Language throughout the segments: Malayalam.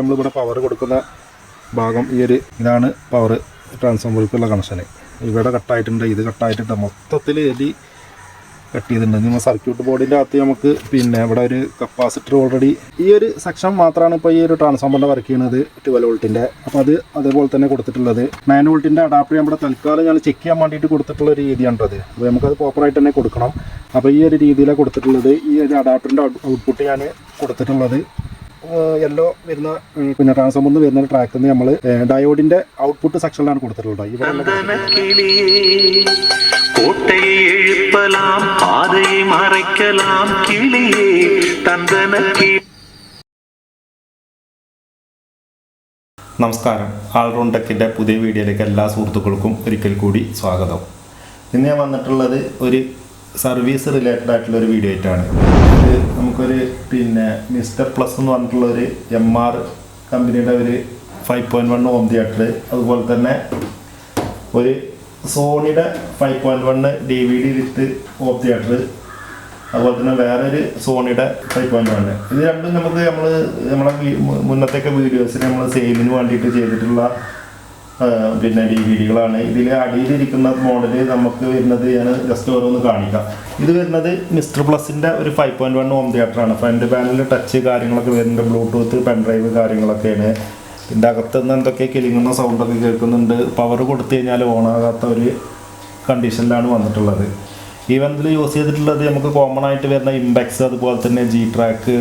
നമ്മളിവിടെ പവർ കൊടുക്കുന്ന ഭാഗം ഇതാണ് പവർ ട്രാൻസ്ഫോമറിലേക്കുള്ള കണക്ഷന്. ഇവിടെ കട്ടായിട്ടുണ്ട്, ഇത് കട്ടായിട്ടുണ്ട്, മൊത്തത്തിൽ എലി കട്ട് ചെയ്തിട്ടുണ്ട്. നമ്മൾ സർക്യൂട്ട് ബോർഡിൻ്റെ അകത്ത് നമുക്ക് ഇവിടെ ഒരു കപ്പാസിറ്റർ ഓൾറെഡി ഈ ഒരു സെക്ഷൻ മാത്രമാണ് ഇപ്പോൾ ഈ ഒരു ട്രാൻസ്ഫോമറിൻ്റെ വർക്ക് ചെയ്യുന്നത് 12 വോൾട്ടിൻ്റെ. അപ്പോൾ അതേപോലെ തന്നെ കൊടുത്തിട്ടുള്ളത് 9 വോൾട്ടിൻ്റെ അഡാപ്റ്റർ നമ്മുടെ തൽക്കാലം ഞാൻ ചെക്ക് ചെയ്യാൻ വേണ്ടിയിട്ട് കൊടുത്തിട്ടുള്ള ഒരു രീതിയാണത്. അപ്പോൾ നമുക്കത് പ്രോപ്പറായിട്ട് തന്നെ കൊടുക്കണം. അപ്പോൾ ഈ ഒരു രീതിയിലാണ് കൊടുത്തിട്ടുള്ളത്. ഈ ഒരു അഡാപ്റ്ററിൻ്റെ ഔട്ട്പുട്ട് ഞാൻ കൊടുത്തിട്ടുള്ളത് യെല്ലോ വരുന്ന ട്രാൻസ്ഫോമറിൽ വരുന്ന ട്രാക്കിൽ നിന്ന് നമ്മൾ ഡയോഡിൻ്റെ ഔട്ട്പുട്ട് സെക്ഷനിലാണ് കൊടുത്തിട്ടുള്ളത്. നമസ്കാരം, ആൾറൗണ്ട് ടെക്കിൻ്റെ പുതിയ വീഡിയോയിലേക്ക് എല്ലാ സുഹൃത്തുക്കൾക്കും ഒരിക്കൽ കൂടി സ്വാഗതം. ഇന്ന് ഞാൻ വന്നിട്ടുള്ളത് ഒരു സർവീസ് റിലേറ്റഡ് ആയിട്ടുള്ളൊരു വീഡിയോ ആയിട്ടാണ്. ഇത് നമുക്കൊരു മിസ്റ്റർ പ്ലസ് എന്ന് പറഞ്ഞിട്ടുള്ളൊരു MR കമ്പനിയുടെ ഒരു 5.1 ഹോം തിയേറ്റർ, അതുപോലെ തന്നെ ഒരു സോണിയുടെ 5.1 DVD വിത്ത് ഹോം തിയേറ്റർ, അതുപോലെ തന്നെ വേറൊരു സോണിയുടെ 5.1. ഇത് രണ്ടും നമ്മളെ മുന്നത്തെയൊക്കെ വീഡിയോസിൽ നമ്മൾ സെയിലിന് വേണ്ടിയിട്ട് ചെയ്തിട്ടുള്ള DVD-കളാണ്. ഇതിൽ അടിയിലിരിക്കുന്ന മോഡല് നമുക്ക് വരുന്നത് ഞാൻ ജസ്റ്റ് ഓരോന്ന് കാണിക്കാം. ഇത് വരുന്നത് മിസ്റ്റർ പ്ലസിൻ്റെ ഒരു 5.1 ഹോം തിയേറ്ററാണ്. ഫ്രണ്ട് പാനലിൽ ടച്ച് കാര്യങ്ങളൊക്കെ വരുന്നുണ്ട്, ബ്ലൂടൂത്ത് പെൻഡ്രൈവ് കാര്യങ്ങളൊക്കെയാണ്. ഇതിൻ്റെ അകത്തുനിന്ന് എന്തൊക്കെ കിളിങ്ങുന്ന സൗണ്ടൊക്കെ കേൾക്കുന്നുണ്ട്. പവർ കൊടുത്തു കഴിഞ്ഞാൽ ഓണാകാത്ത ഒരു കണ്ടീഷനിലാണ് വന്നിട്ടുള്ളത്. ഈവനിൽ യൂസ് ചെയ്തിട്ടുള്ളത് നമുക്ക് കോമൺ ആയിട്ട് വരുന്ന ഇംബെക്സ്, അതുപോലെ തന്നെ G-ട്രാക്ക്,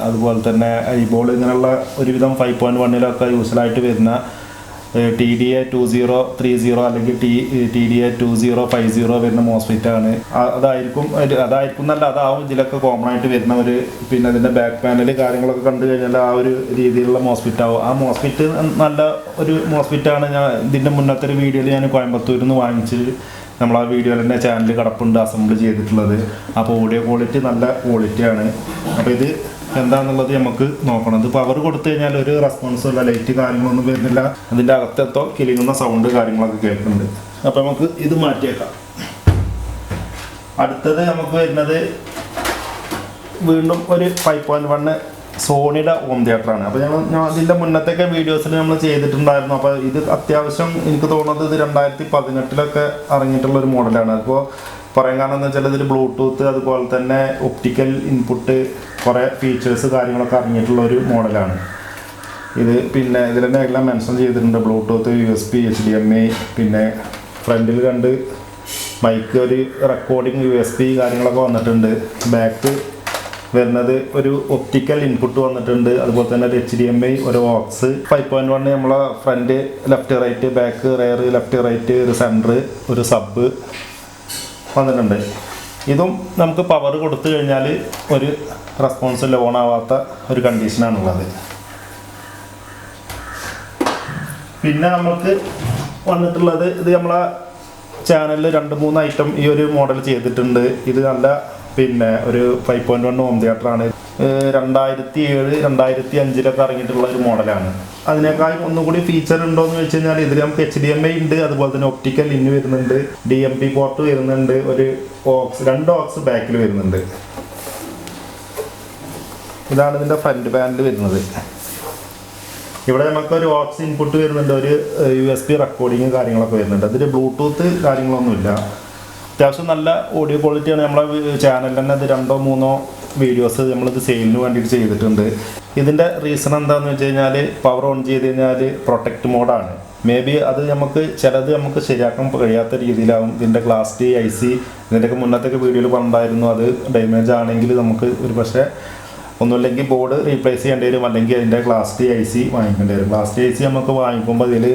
അതുപോലെ തന്നെ ഐബോൾ, ഇങ്ങനെയുള്ള ഒരുവിധം 5.1-ലൊക്കെ യൂസ്ഫുള്ളായിട്ട് വരുന്ന TDA 2030 അല്ലെങ്കിൽ TDA 2050 വരുന്ന മോസ്ഫെറ്റാണ്. അതാവും ഇതിലൊക്കെ കോമൺ ആയിട്ട് വരുന്ന ഒരു അതിൻ്റെ ബാക്ക് പാനൽ കാര്യങ്ങളൊക്കെ കണ്ടു കഴിഞ്ഞാൽ ആ ഒരു രീതിയിലുള്ള മോസ്ഫെറ്റ് ആവും. ആ മോസ്ഫെറ്റ് നല്ല ഒരു മോസ്ഫെറ്റാണ്. ഞാൻ ഇതിൻ്റെ മുന്നത്തെ ഒരു വീഡിയോയിൽ ഞാൻ കോയമ്പത്തൂരിൽ നിന്ന് വാങ്ങിച്ച് നമ്മൾ ആ വീഡിയോയിൽ തന്നെ ചാനൽ കിടപ്പുണ്ട് അസംബിൾ ചെയ്തിട്ടുള്ളത്. അപ്പോൾ ഓഡിയോ ക്വാളിറ്റി നല്ല ക്വാളിറ്റിയാണ്. അപ്പോൾ ഇത് എന്താണെന്നുള്ളത് നമുക്ക് നോക്കണം. ഇത് പവർ കൊടുത്തു കഴിഞ്ഞാൽ ഒരു റെസ്പോൺസും ഇല്ല, ലൈറ്റ് കാര്യങ്ങളൊന്നും വരുന്നില്ല. അതിൻ്റെ അകത്തെത്തോ കിളിങ്ങുന്ന സൗണ്ട് കാര്യങ്ങളൊക്കെ കേൾക്കുന്നുണ്ട്. അപ്പോൾ നമുക്ക് ഇത് മാറ്റിയേക്കാം. അടുത്തത് നമുക്ക് വരുന്നത് വീണ്ടും ഒരു 5.1 സോണിയുടെ ഹോം തിയേറ്ററാണ്. അപ്പോൾ ഞാൻ അതിൻ്റെ മുന്നത്തെയൊക്കെ വീഡിയോസിൽ നമ്മൾ ചെയ്തിട്ടുണ്ടായിരുന്നു. അപ്പോൾ ഇത് അത്യാവശ്യം എനിക്ക് തോന്നുന്നത് ഇത് 2018-ലൊക്കെ ഇറങ്ങിയിട്ടുള്ള ഒരു മോഡലാണ്. അപ്പോൾ പറയാൻ കാരണം എന്ന് വെച്ചാൽ ഇതിൽ ബ്ലൂടൂത്ത്, അതുപോലെ തന്നെ ഒപ്റ്റിക്കൽ ഇൻപുട്ട്, കുറേ ഫീച്ചേഴ്സ് കാര്യങ്ങളൊക്കെ ഇറങ്ങിയിട്ടുള്ള ഒരു മോഡലാണ് ഇത്. ഇതിൽ തന്നെ എല്ലാം മെൻഷൻ ചെയ്തിട്ടുണ്ട്. ബ്ലൂടൂത്ത്, USB, HDMI, ഫ്രണ്ടിൽ 2 മൈക്ക്, ഒരു റെക്കോർഡിംഗ് USB കാര്യങ്ങളൊക്കെ വന്നിട്ടുണ്ട്. ബാക്ക് വരുന്നത് ഒരു ഒപ്റ്റിക്കൽ ഇൻപുട്ട് വന്നിട്ടുണ്ട്, അതുപോലെ തന്നെ ഒരു HDMI, ഒരു ഓക്സ്. 5.1 നമ്മളെ front left right, back rear left right, ഒരു സെൻറ്റർ, ഒരു സബ് വന്നിട്ടുണ്ട്. ഇതും നമുക്ക് പവർ കൊടുത്തു കഴിഞ്ഞാൽ ഒരു റെസ്പോൺസ് ഓൺ ആവാത്ത ഒരു കണ്ടീഷനാണുള്ളത്. പിന്നെ നമുക്ക് വന്നിട്ടുള്ളത് ഇത് നമ്മളെ ചാനലിൽ 2-3 ഐറ്റം ഈ ഒരു മോഡൽ ചെയ്തിട്ടുണ്ട്. ഇത് നല്ല ഒരു 5.1 ഹോം തിയേറ്ററാണ്. 2007-2005-ലൊക്കെ ഇറങ്ങിയിട്ടുള്ള ഒരു മോഡലാണ്. അതിനേക്കാളും ഒന്നുകൂടി ഫീച്ചർ ഉണ്ടോ എന്ന് വെച്ച് കഴിഞ്ഞാൽ ഇതിൽ നമുക്ക് HDMI ഉണ്ട്, അതുപോലെ തന്നെ ഒപ്റ്റിക്കൽ ഇന്ന് വരുന്നുണ്ട്, DMP പോർട്ട് വരുന്നുണ്ട്, ഒരു ഓക്സ്, 2 ഓക്സ് ബാക്കിൽ വരുന്നുണ്ട്. ഇതാണ് ഇതിൻ്റെ ഫ്രണ്ട് പാനൽ വരുന്നത്. ഇവിടെ നമുക്കൊരു ഓക്സ് ഇൻപുട്ട് വരുന്നുണ്ട്, ഒരു USB റെക്കോർഡിങ് കാര്യങ്ങളൊക്കെ വരുന്നുണ്ട്. അതിൽ ബ്ലൂടൂത്ത് കാര്യങ്ങളൊന്നുമില്ല. അത്യാവശ്യം നല്ല ഓഡിയോ ക്വാളിറ്റിയാണ്. നമ്മളെ ചാനലിൽ തന്നെ ഇത് 2-3 വീഡിയോസ് നമ്മളിത് സെയിലിന് വേണ്ടിയിട്ട് ചെയ്തിട്ടുണ്ട്. ഇതിൻ്റെ റീസൺ എന്താണെന്ന് വെച്ച് കഴിഞ്ഞാൽ പവർ ഓൺ ചെയ്ത് കഴിഞ്ഞാൽ പ്രൊട്ടക്റ്റ് മോഡാണ്. മേ ബി അത് ചിലത് നമുക്ക് ശരിയാക്കാൻ കഴിയാത്ത രീതിയിലാവും. ഇതിൻ്റെ ഗ്ലാസ് ടി IC ഇതിൻ്റെയൊക്കെ മുന്നത്തൊക്കെ വീഡിയോയിൽ പറഞ്ഞിട്ടുണ്ടായിരുന്നു. അത് ഡാമേജ് ആണെങ്കിൽ നമുക്ക് ഒരു പക്ഷേ ഒന്നുമില്ലെങ്കിൽ ബോർഡ് റീപ്ലേസ് ചെയ്യേണ്ടി വരും, അല്ലെങ്കിൽ അതിൻ്റെ ഗ്ലാസ് ടി IC വാങ്ങിക്കേണ്ടി വരും. ഗ്ലാസ് ടി IC നമുക്ക് വാങ്ങിക്കുമ്പോൾ ഇതിൽ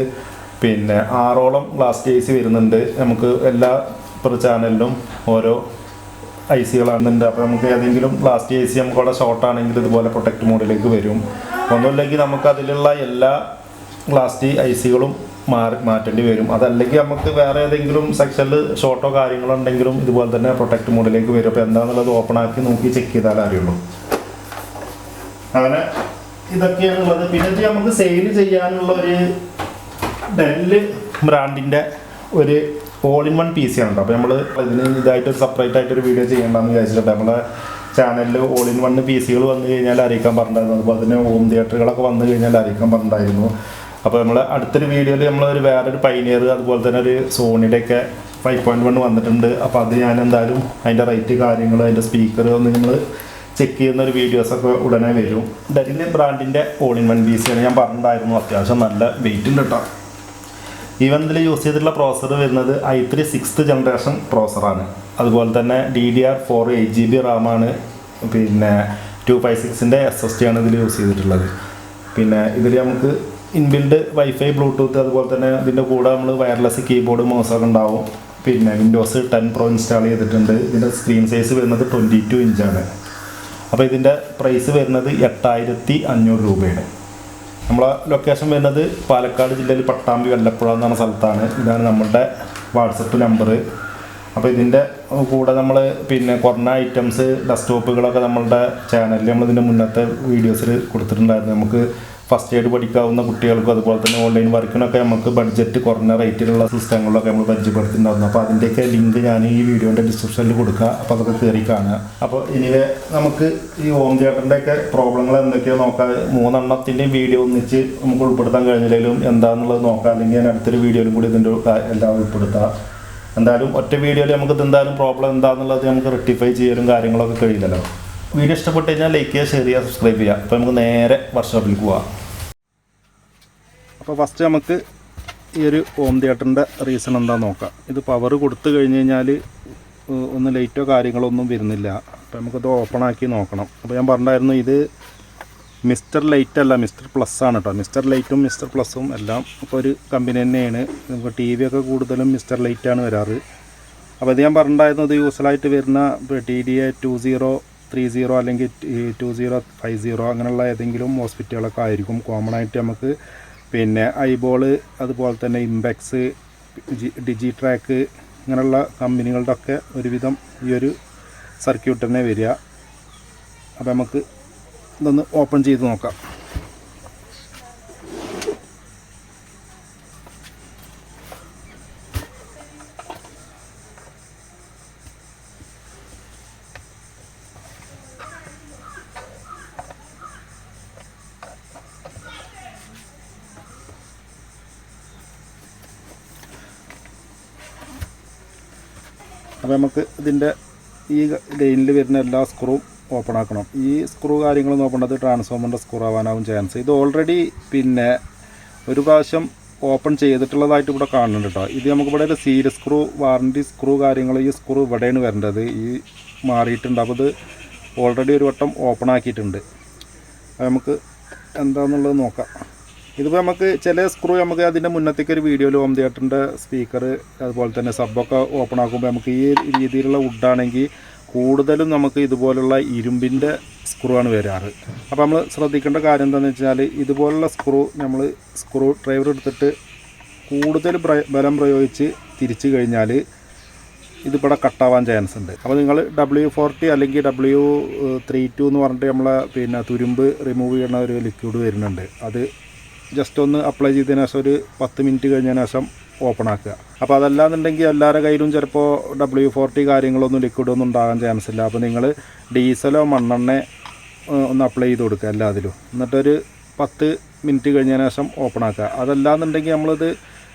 6ഓളം ഗ്ലാസ് ടി IC വരുന്നുണ്ട്. നമുക്ക് എല്ലാ ചാനലിലും ഓരോ IC-കളാണുണ്ട്. അപ്പോൾ നമുക്ക് ഏതെങ്കിലും ഗ്ലാസ് ടി IC നമുക്ക് അവിടെ ഷോർട്ട് ആണെങ്കിൽ ഇതുപോലെ പ്രൊട്ടക്റ്റ് മോഡിലേക്ക് വരും. ഒന്നുമില്ലെങ്കിൽ നമുക്ക് അതിലുള്ള എല്ലാ ഗ്ലാസ് ടി IC-കളും മാറ്റേണ്ടി വരും. അതല്ലെങ്കിൽ നമുക്ക് വേറെ ഏതെങ്കിലും സെക്ഷനിൽ ഷോർട്ടോ കാര്യങ്ങളോ ഉണ്ടെങ്കിലും ഇതുപോലെ തന്നെ പ്രൊട്ടക്റ്റ് മോഡിലേക്ക് വരും. അപ്പോൾ എന്താണെന്നുള്ളത് ഓപ്പൺ ആക്കി നോക്കി ചെക്ക് ചെയ്താലേ അറിയുള്ളൂ. അങ്ങനെ ഇതൊക്കെയാണുള്ളത്. പിന്നെ നമുക്ക് സെയിൽ ചെയ്യാനുള്ള ഒരു ഡെൽ ബ്രാൻഡിൻ്റെ ഒരു all in one P C ആണ് കേട്ടോ. അപ്പോൾ നമ്മൾ ഇതിന് ഇതായിട്ട് സെപ്പറേറ്റ് ആയിട്ടൊരു വീഡിയോ ചെയ്യേണ്ടെന്ന് വിചാരിച്ചിട്ട് നമ്മളെ ചാനലിൽ ഓൾ ഇൻ വൺ പി സികൾ വന്നു കഴിഞ്ഞാൽ അറിയിക്കാൻ പറഞ്ഞിട്ടുണ്ടായിരുന്നു. അതുപോലെ തന്നെ ഹോം തിയേറ്ററുകളൊക്കെ വന്നു കഴിഞ്ഞാൽ അറിയിക്കാൻ പറഞ്ഞിട്ടുണ്ടായിരുന്നു. അപ്പോൾ നമ്മൾ അടുത്തൊരു വീഡിയോയിൽ നമ്മളൊരു വേറൊരു പൈനിയർ അതുപോലെ തന്നെ ഒരു സോണിയുടെയൊക്കെ 5.1 വന്നിട്ടുണ്ട്. അപ്പോൾ അത് ഞാൻ എന്തായാലും അതിൻ്റെ റേറ്റ് കാര്യങ്ങൾ അതിൻ്റെ സ്പീക്കർ ഒന്ന് നമ്മൾ ചെക്ക് ചെയ്യുന്ന ഒരു വീഡിയോസൊക്കെ ഉടനെ വരും. ഡെൽ ബ്രാൻഡിൻ്റെ ഓൾ ഇൻ വൺ പി സിയാണ് ഞാൻ പറഞ്ഞിട്ടുണ്ടായിരുന്നു. അത്യാവശ്യം നല്ല വെയിറ്റ് ഉണ്ട് കേട്ടോ. ഈവൻ ഇതിൽ യൂസ് ചെയ്തിട്ടുള്ള പ്രോസസ്സർ വരുന്നത് i3 6th ജനറേഷൻ പ്രോസറാണ്. അതുപോലെ തന്നെ DDR4 8GB റാമാണ്. പിന്നെ 256ൻ്റെ SSD ആണ് ഇതിൽ യൂസ് ചെയ്തിട്ടുള്ളത്. പിന്നെ ഇതിൽ നമുക്ക് ഇൻബിൽഡ് വൈഫൈ ബ്ലൂടൂത്ത് അതുപോലെ തന്നെ ഇതിൻ്റെ കൂടെ നമ്മൾ വയർലെസ് കീബോർഡ് മൗസൊക്കെ ഉണ്ടാവും. പിന്നെ വിൻഡോസ് 10 Pro ഇൻസ്റ്റാൾ ചെയ്തിട്ടുണ്ട്. ഇതിൻ്റെ സ്ക്രീൻ സൈസ് വരുന്നത് 22 ഇഞ്ചാണ്. അപ്പോൾ ഇതിൻ്റെ പ്രൈസ് വരുന്നത് 8500 രൂപയാണ്. നമ്മളെ ലൊക്കേഷൻ വരുന്നത് പാലക്കാട് ജില്ലയിൽ പട്ടാമ്പി വല്ലപ്പുഴ എന്ന സ്ഥലത്താണ്. ഇതാണ് നമ്മളുടെ വാട്സപ്പ് നമ്പർ. അപ്പോൾ ഇതിൻ്റെ കൂടെ നമ്മൾ പിന്നെ കുറഞ്ഞ ഐറ്റംസ് ഡെസ്ക്ടോപ്പുകളൊക്കെ നമ്മളുടെ ചാനലിൽ നമ്മളിതിൻ്റെ മുന്നത്തെ വീഡിയോസിൽ കൊടുത്തിട്ടുണ്ടായിരുന്നു. നമുക്ക് ഫസ്റ്റ് എയ്ഡ് പഠിക്കാവുന്ന കുട്ടികൾക്കും അതുപോലെ തന്നെ ഓൺലൈൻ വർക്കിനൊക്കെ നമുക്ക് ബഡ്ജറ്റ് കുറഞ്ഞ റേറ്റിലുള്ള സിസ്റ്റങ്ങളിലൊക്കെ നമ്മൾ പരിചയപ്പെടുത്തിയിട്ടുണ്ടായിരുന്നു. അപ്പോൾ അതിൻ്റെയൊക്കെ ലിങ്ക് ഞാൻ ഈ വീഡിയോൻ്റെ ഡിസ്ക്രിപ്ഷനിൽ കൊടുക്കുക. അപ്പോൾ അതൊക്കെ കയറി കാണുക. അപ്പോൾ ഇനിവേ നമുക്ക് ഈ ഹോം തിയേറ്ററിൻ്റെയൊക്കെ പ്രോബ്ലങ്ങൾ എന്തൊക്കെയോ നോക്കാം. 3 എണ്ണത്തിൻ്റെയും വീഡിയോ ഒന്നിച്ച് നമുക്ക് ഉൾപ്പെടുത്താൻ കഴിഞ്ഞില്ലെങ്കിലും എന്താണെന്നുള്ളത് നോക്കാം. അല്ലെങ്കിൽ ഞാൻ അടുത്തൊരു വീഡിയോയിലും കൂടി ഇതിൻ്റെ എല്ലാം ഉൾപ്പെടുത്താം. എന്തായാലും ഒറ്റ വീഡിയോയിൽ നമുക്ക് ഇതെന്തായാലും പ്രോബ്ലം എന്താണെന്നുള്ളത് നമുക്ക് റെക്ടിഫൈ ചെയ്യലും കാര്യങ്ങളൊക്കെ കഴിയില്ലല്ലോ. വീഡിയോ ഇഷ്ടപ്പെട്ട് കഴിഞ്ഞാൽ ലൈക്ക് ചെയ്യുക, ഷെയർ ചെയ്യുക, സബ്സ്ക്രൈബ് ചെയ്യുക. അപ്പോൾ നമുക്ക് നേരെ വർക്ക്ഷോപ്പിലേക്ക് പോവാം. അപ്പോൾ ഫസ്റ്റ് നമുക്ക് ഈ ഒരു ഹോം തിയേറ്ററിൻ്റെ റീസൺ എന്താണെന്ന് നോക്കാം. ഇത് പവർ കൊടുത്തു കഴിഞ്ഞ് കഴിഞ്ഞാൽ ഒന്ന് ലൈറ്റോ കാര്യങ്ങളോ ഒന്നും വരുന്നില്ല. അപ്പോൾ നമുക്കത് ഓപ്പൺ ആക്കി നോക്കണം. അപ്പോൾ ഞാൻ പറഞ്ഞിട്ടുണ്ടായിരുന്നു ഇത് മിസ്റ്റർ ലൈറ്റ് അല്ല, മിസ്റ്റർ പ്ലസ് ആണ് കേട്ടോ. മിസ്റ്റർ ലൈറ്റും മിസ്റ്റർ പ്ലസും എല്ലാം ഇപ്പോൾ ഒരു കമ്പനി തന്നെയാണ്. നമുക്ക് ടി വി ഒക്കെ കൂടുതലും മിസ്റ്റർ ലൈറ്റാണ് വരാറ്. അപ്പോൾ ഇത് ഞാൻ പറഞ്ഞിട്ടുണ്ടായിരുന്നു ഇത് യൂസ്ഫുള്ളായിട്ട് വരുന്ന TDA 2030 അല്ലെങ്കിൽ 2050 അങ്ങനെയുള്ള ഏതെങ്കിലും ഹോസ്പിറ്റലുകളൊക്കെ ആയിരിക്കും. കോമൺ ആയിട്ട് നമുക്ക് പിന്നെ ഐബോൾ അതുപോലെ തന്നെ ഇംബെക്സ് ഡിജിട്രാക്ക് ഇങ്ങനെയുള്ള കമ്പനികളുടെ ഒക്കെ ഒരുവിധം ഈ ഒരു സർക്യൂട്ട് തന്നെ വരിക. അപ്പോൾ നമുക്ക് ഇതൊന്ന് ഓപ്പൺ ചെയ്ത് നോക്കാം. അപ്പോൾ നമുക്ക് ഇതിൻ്റെ ഈ ലൈനിൽ വരുന്ന എല്ലാ സ്ക്രൂവും ഓപ്പൺ ആക്കണം. ഈ സ്ക്രൂ കാര്യങ്ങൾ നോക്കേണ്ടത് ട്രാൻസ്ഫോമറിൻ്റെ സ്ക്രൂ ആവാനാവും ചാൻസ്. ഇത് ഓൾറെഡി പിന്നെ ഒരു പ്രാവശ്യം ഓപ്പൺ ചെയ്തിട്ടുള്ളതായിട്ട് ഇവിടെ കാണുന്നുണ്ട് കേട്ടോ. ഇത് നമുക്കിവിടെ ഒരു സീരീസ് സ്ക്രൂ വാറണ്ടി സ്ക്രൂ കാര്യങ്ങൾ ഈ സ്ക്രൂ ഇവിടെയാണ് വരേണ്ടത്. ഈ മാറിയിട്ടുണ്ട്. അപ്പോൾ ഇത് ഓൾറെഡി ഒരു വട്ടം ഓപ്പൺ ആക്കിയിട്ടുണ്ട്. അപ്പോൾ നമുക്ക് എന്താണെന്നുള്ളത് നോക്കാം. ഇതിപ്പോൾ നമുക്ക് ചില സ്ക്രൂ നമുക്ക് അതിൻ്റെ മുന്നത്തേക്ക് ഒരു വീഡിയോയിൽ ഹോം തിയേറ്ററിൻ്റെ സ്പീക്കർ അതുപോലെ തന്നെ സബ്ബൊക്കെ ഓപ്പൺ ആക്കുമ്പോൾ നമുക്ക് ഈ രീതിയിലുള്ള വുഡാണെങ്കിൽ കൂടുതലും നമുക്ക് ഇതുപോലുള്ള ഇരുമ്പിൻ്റെ സ്ക്രൂ ആണ് വരാറ്. അപ്പോൾ നമ്മൾ ശ്രദ്ധിക്കേണ്ട കാര്യം എന്താണെന്ന് വെച്ചാൽ ഇതുപോലുള്ള സ്ക്രൂ നമ്മൾ സ്ക്രൂ ഡ്രൈവർ എടുത്തിട്ട് കൂടുതൽ ബലം പ്രയോഗിച്ച് തിരിച്ചു കഴിഞ്ഞാൽ ഇതിവിടെ കട്ടാവാൻ ചാൻസ് ഉണ്ട്. അപ്പോൾ നിങ്ങൾ W40 അല്ലെങ്കിൽ W32 എന്ന് പറഞ്ഞിട്ട് നമ്മളെ പിന്നെ തുരുമ്പ് റിമൂവ് ചെയ്യുന്ന ഒരു ലിക്വിഡ് വരുന്നുണ്ട്. അത് ജസ്റ്റ് ഒന്ന് അപ്ലൈ ചെയ്തതിന് ശേഷം ഒരു 10 മിനിറ്റ് കഴിഞ്ഞതിന് ശേഷം ഓപ്പൺ ആക്കുക. അപ്പോൾ അതല്ലാന്നുണ്ടെങ്കിൽ എല്ലാവരുടെ കയ്യിലും ചിലപ്പോൾ W40 കാര്യങ്ങളൊന്നും ലിക്വിഡൊന്നും ഉണ്ടാകാൻ ചാൻസ് ഇല്ല. അപ്പോൾ നിങ്ങൾ ഡീസലോ മണ്ണെണ്ണ ഒന്ന് അപ്ലൈ ചെയ്ത് കൊടുക്കുക എല്ലാത്തിലും. എന്നിട്ടൊരു 10 മിനിറ്റ് കഴിഞ്ഞതിന് ശേഷം ഓപ്പൺ ആക്കുക. അതല്ലാന്നുണ്ടെങ്കിൽ നമ്മളിത്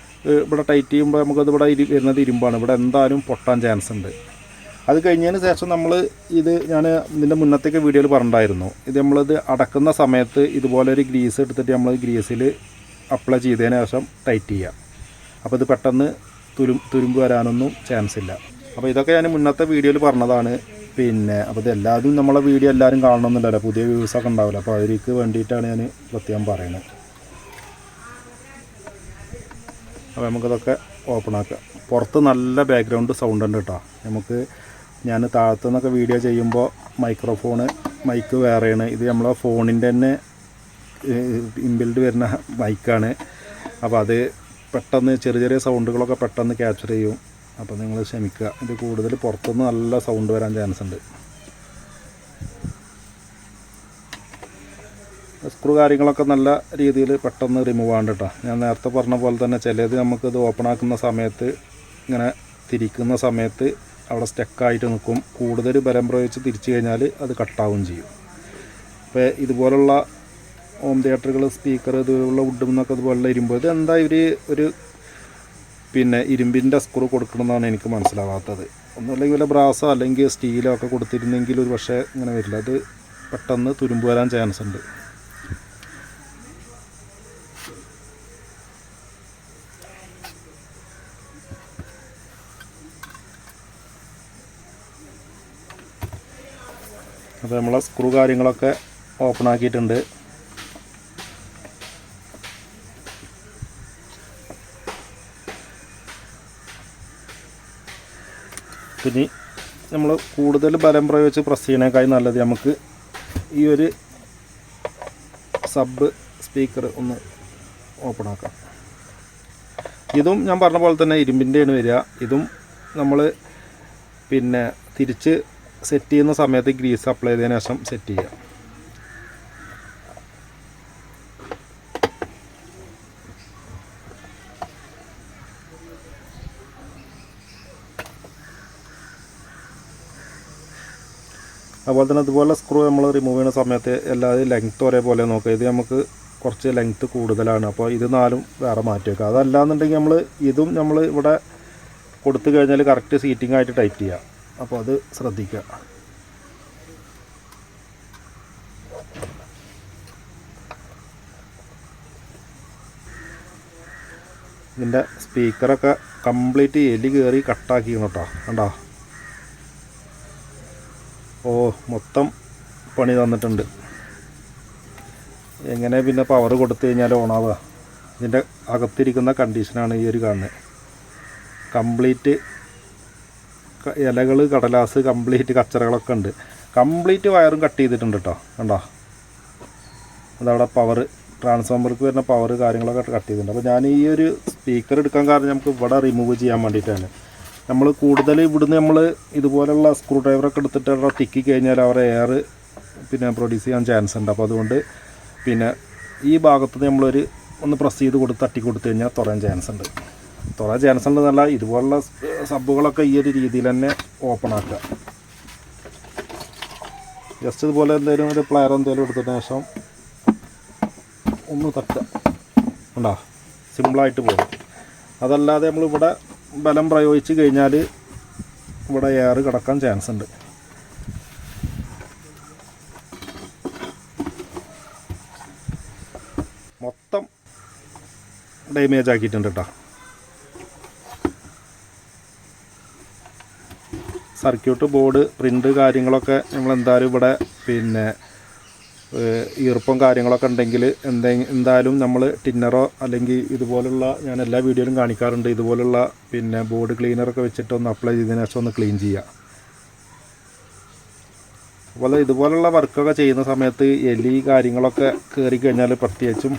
ഇവിടെ ടൈറ്റ് ചെയ്യുമ്പോൾ നമുക്കത് ഇവിടെ വരുന്നത് ഇരുമ്പാണ്. ഇവിടെ എന്തായാലും പൊട്ടാൻ ചാൻസ് ഉണ്ട്. അത് കഴിഞ്ഞതിന് ശേഷം നമ്മൾ ഇത് ഞാൻ ഇതിൻ്റെ മുന്നത്തേക്ക് വീഡിയോയിൽ പറഞ്ഞിട്ടുണ്ടായിരുന്നു. ഇത് നമ്മളിത് അടക്കുന്ന സമയത്ത് ഇതുപോലെ ഒരു ഗ്രീസ് എടുത്തിട്ട് നമ്മൾ ഗ്രീസിൽ അപ്ലൈ ചെയ്തതിന് ശേഷം ടൈറ്റ് ചെയ്യുക. അപ്പോൾ ഇത് പെട്ടെന്ന് തുരുമ്പ് വരാനൊന്നും ചാൻസ് ഇല്ല. അപ്പോൾ ഇതൊക്കെ ഞാൻ മുന്നത്തെ വീഡിയോയിൽ പറഞ്ഞതാണ്. പിന്നെ അപ്പോൾ ഇത് എല്ലാവരും നമ്മളെ വീഡിയോ എല്ലാവരും കാണണമെന്നില്ലല്ലോ, പുതിയ വ്യൂസൊക്കെ ഉണ്ടാവില്ല. അപ്പോൾ അവർക്ക് വേണ്ടിയിട്ടാണ് ഞാൻ പ്രത്യേകം പറയുന്നത്. അപ്പോൾ നമുക്കതൊക്കെ ഓപ്പൺ ആക്കാം. പുറത്ത് നല്ല ബാക്ക്ഗ്രൗണ്ട് സൗണ്ട് ഉണ്ട് കേട്ടോ. നമുക്ക് ഞാൻ താഴത്തുനിന്നൊക്കെ വീഡിയോ ചെയ്യുമ്പോൾ മൈക്ക് വേറെയാണ്. ഇത് നമ്മളെ ഫോണിൻ്റെ തന്നെ ഇൻബിൽഡ് വരുന്ന മൈക്കാണ്. അപ്പോൾ അത് പെട്ടെന്ന് ചെറിയ സൗണ്ടുകളൊക്കെ പെട്ടെന്ന് ക്യാപ്ചർ ചെയ്യും. അപ്പോൾ നിങ്ങൾ ക്ഷമിക്കുക. ഇത് കൂടുതൽ പുറത്തുനിന്ന് നല്ല സൗണ്ട് വരാൻ ചാൻസ് ഉണ്ട്. സ്ക്രൂ കാര്യങ്ങളൊക്കെ നല്ല രീതിയിൽ പെട്ടെന്ന് റിമൂവ് ആണ്ട് കേട്ടോ. ഞാൻ നേരത്തെ പറഞ്ഞ പോലെ തന്നെ ചിലത് നമുക്കിത് ഓപ്പൺ ആക്കുന്ന സമയത്ത് ഇങ്ങനെ തിരിക്കുന്ന സമയത്ത് അവിടെ സ്റ്റക്കായിട്ട് നിൽക്കും. കൂടുതൽ ബലം പ്രയോഗിച്ച് തിരിച്ചു കഴിഞ്ഞാൽ അത് കട്ടാവും ചെയ്യും. അപ്പോൾ ഇതുപോലുള്ള ഹോം തിയേറ്ററുകൾ, സ്പീക്കർ, ഇതുപോലുള്ള വുഡും എന്നൊക്കെ ഇതുപോലുള്ള ഇരുമ്പ്, ഇത് എന്താ ഒരു പിന്നെ ഇരുമ്പിൻ്റെ സ്ക്രൂ കൊടുക്കണമെന്നാണ് എനിക്ക് മനസ്സിലാവാത്തത്. ഒന്നുമില്ലെങ്കിൽ വല്ല ബ്രാസോ അല്ലെങ്കിൽ സ്റ്റീലോ ഒക്കെ കൊടുത്തിരുന്നെങ്കിൽ ഒരു പക്ഷേ ഇങ്ങനെ വരില്ല. അത് പെട്ടെന്ന് തുരുമ്പ് വരാൻ ചാൻസ് ഉണ്ട്. അപ്പോൾ നമ്മളെ സ്ക്രൂ കാര്യങ്ങളൊക്കെ ഓപ്പൺ ആക്കിയിട്ടുണ്ട്. പിന്നെ നമ്മൾ കൂടുതൽ ബലം പ്രയോഗിച്ച് പ്രസ് ചെയ്യണേക്കായി നല്ലത് നമുക്ക് ഈ ഒരു സബ് സ്പീക്കർ ഒന്ന് ഓപ്പൺ ആക്കാം. ഇതും ഞാൻ പറഞ്ഞ പോലെ തന്നെ ഇരുമ്പിൻ്റെയാണ് വരിക. ഇതും നമ്മൾ പിന്നെ തിരിച്ച് സെറ്റ് ചെയ്യുന്ന സമയത്ത് ഗ്രീസ് അപ്ലൈ ചെയ്തതിന് ശേഷം സെറ്റ് ചെയ്യുക. അതുപോലെ തന്നെ ഇതുപോലെ സ്ക്രൂ നമ്മൾ റിമൂവ് ചെയ്യുന്ന സമയത്ത് എല്ലാവരും ലെങ്ത്ത് ഒരേപോലെ നോക്കുക. ഇത് നമുക്ക് കുറച്ച് ലെങ്ത്ത് കൂടുതലാണ്, അപ്പോൾ ഇത് 4 വേറെ മാറ്റി വയ്ക്കുക. അതല്ലാന്നുണ്ടെങ്കിൽ ഇതും നമ്മൾ ഇവിടെ കൊടുത്തു കഴിഞ്ഞാൽ കറക്റ്റ് സീറ്റിംഗ് ആയിട്ട് ടൈറ്റ് ചെയ്യുക. അപ്പോൾ അത് ശ്രദ്ധിക്കുക. ഇതിൻ്റെ സ്പീക്കറൊക്കെ കംപ്ലീറ്റ് എലി കയറി കട്ടാക്കിക്കണം കേട്ടോ. കണ്ടോ? ഓ, മൊത്തം പണി തന്നിട്ടുണ്ട്. എങ്ങനെ പിന്നെ പവർ കൊടുത്തു കഴിഞ്ഞാൽ ഓണാവുക? ഇതിൻ്റെ അകത്തിരിക്കുന്ന കണ്ടീഷനാണ് ഈ ഒരു കാണുന്നത്. കംപ്ലീറ്റ് ഇലകൾ, കടലാസ്, കംപ്ലീറ്റ് കച്ചറകളൊക്കെ ഉണ്ട്. കംപ്ലീറ്റ് വയറും കട്ട് ചെയ്തിട്ടുണ്ട് കേട്ടോ. കണ്ടോ? അതവിടെ പവർ, ട്രാൻസ്ഫോമർക്ക് വരുന്ന പവർ കാര്യങ്ങളൊക്കെ കട്ട് ചെയ്തിട്ടുണ്ട്. അപ്പോൾ ഞാൻ ഈ ഒരു സ്പീക്കർ എടുക്കാൻ കാരണം നമുക്ക് ഇവിടെ റിമൂവ് ചെയ്യാൻ വേണ്ടിയിട്ടാണ്. നമ്മൾ കൂടുതൽ ഇവിടുന്ന് നമ്മൾ ഇതുപോലുള്ള സ്ക്രൂ ഡ്രൈവറൊക്കെ എടുത്തിട്ട് അവിടെ തിക്കി കഴിഞ്ഞാൽ അവരെ എയർ പിന്നെ പ്രൊഡ്യൂസ് ചെയ്യാൻ ചാൻസ് ഉണ്ട്. അപ്പോൾ അതുകൊണ്ട് പിന്നെ ഈ ഭാഗത്ത് നമ്മളൊരു ഒന്ന് പ്രസ് ചെയ്ത് തട്ടി കൊടുത്തു കഴിഞ്ഞാൽ തുറയാൻ ചാൻസ് ഉണ്ട്. തുറയാൻ ചാൻസ് ഉണ്ടെന്നല്ല, ഇതുപോലുള്ള സബ്ബുകളൊക്കെ ഈ ഒരു രീതിയിൽ തന്നെ ഓപ്പൺ ആക്കുക. ജസ്റ്റ് ഇതുപോലെ എന്തെങ്കിലും ഒരു പ്ലെയർ എന്തെങ്കിലും എടുത്തതിന് ശേഷം ഒന്ന് തട്ടുക. ഉണ്ടോ? സിമ്പിളായിട്ട് പോകും. അതല്ലാതെ നമ്മളിവിടെ ബലം പ്രയോഗിച്ച് കഴിഞ്ഞാൽ ഇവിടെ എയർ കിടക്കാൻ ചാൻസ് ഉണ്ട്. മൊത്തം ഡാമേജ് ആക്കിയിട്ടുണ്ട് കേട്ടോ. സർക്യൂട്ട് ബോർഡ്, പ്രിൻ്റ് കാര്യങ്ങളൊക്കെ നമ്മളെന്തായാലും ഇവിടെ പിന്നെ ഈർപ്പം കാര്യങ്ങളൊക്കെ ഉണ്ടെങ്കിൽ എന്തായാലും നമ്മൾ ടിന്നറോ അല്ലെങ്കിൽ ഇതുപോലുള്ള, ഞാൻ എല്ലാ വീഡിയോയിലും കാണിക്കാറുണ്ട്, ഇതുപോലുള്ള പിന്നെ ബോർഡ് ക്ലീനറൊക്കെ വെച്ചിട്ട് ഒന്ന് അപ്ലൈ ചെയ്തതിന് ശേഷം ഒന്ന് ക്ലീൻ ചെയ്യുക. അതുപോലെ ഇതുപോലുള്ള വർക്കൊക്കെ ചെയ്യുന്ന സമയത്ത് എലി കാര്യങ്ങളൊക്കെ കയറി കഴിഞ്ഞാൽ പ്രത്യേകിച്ചും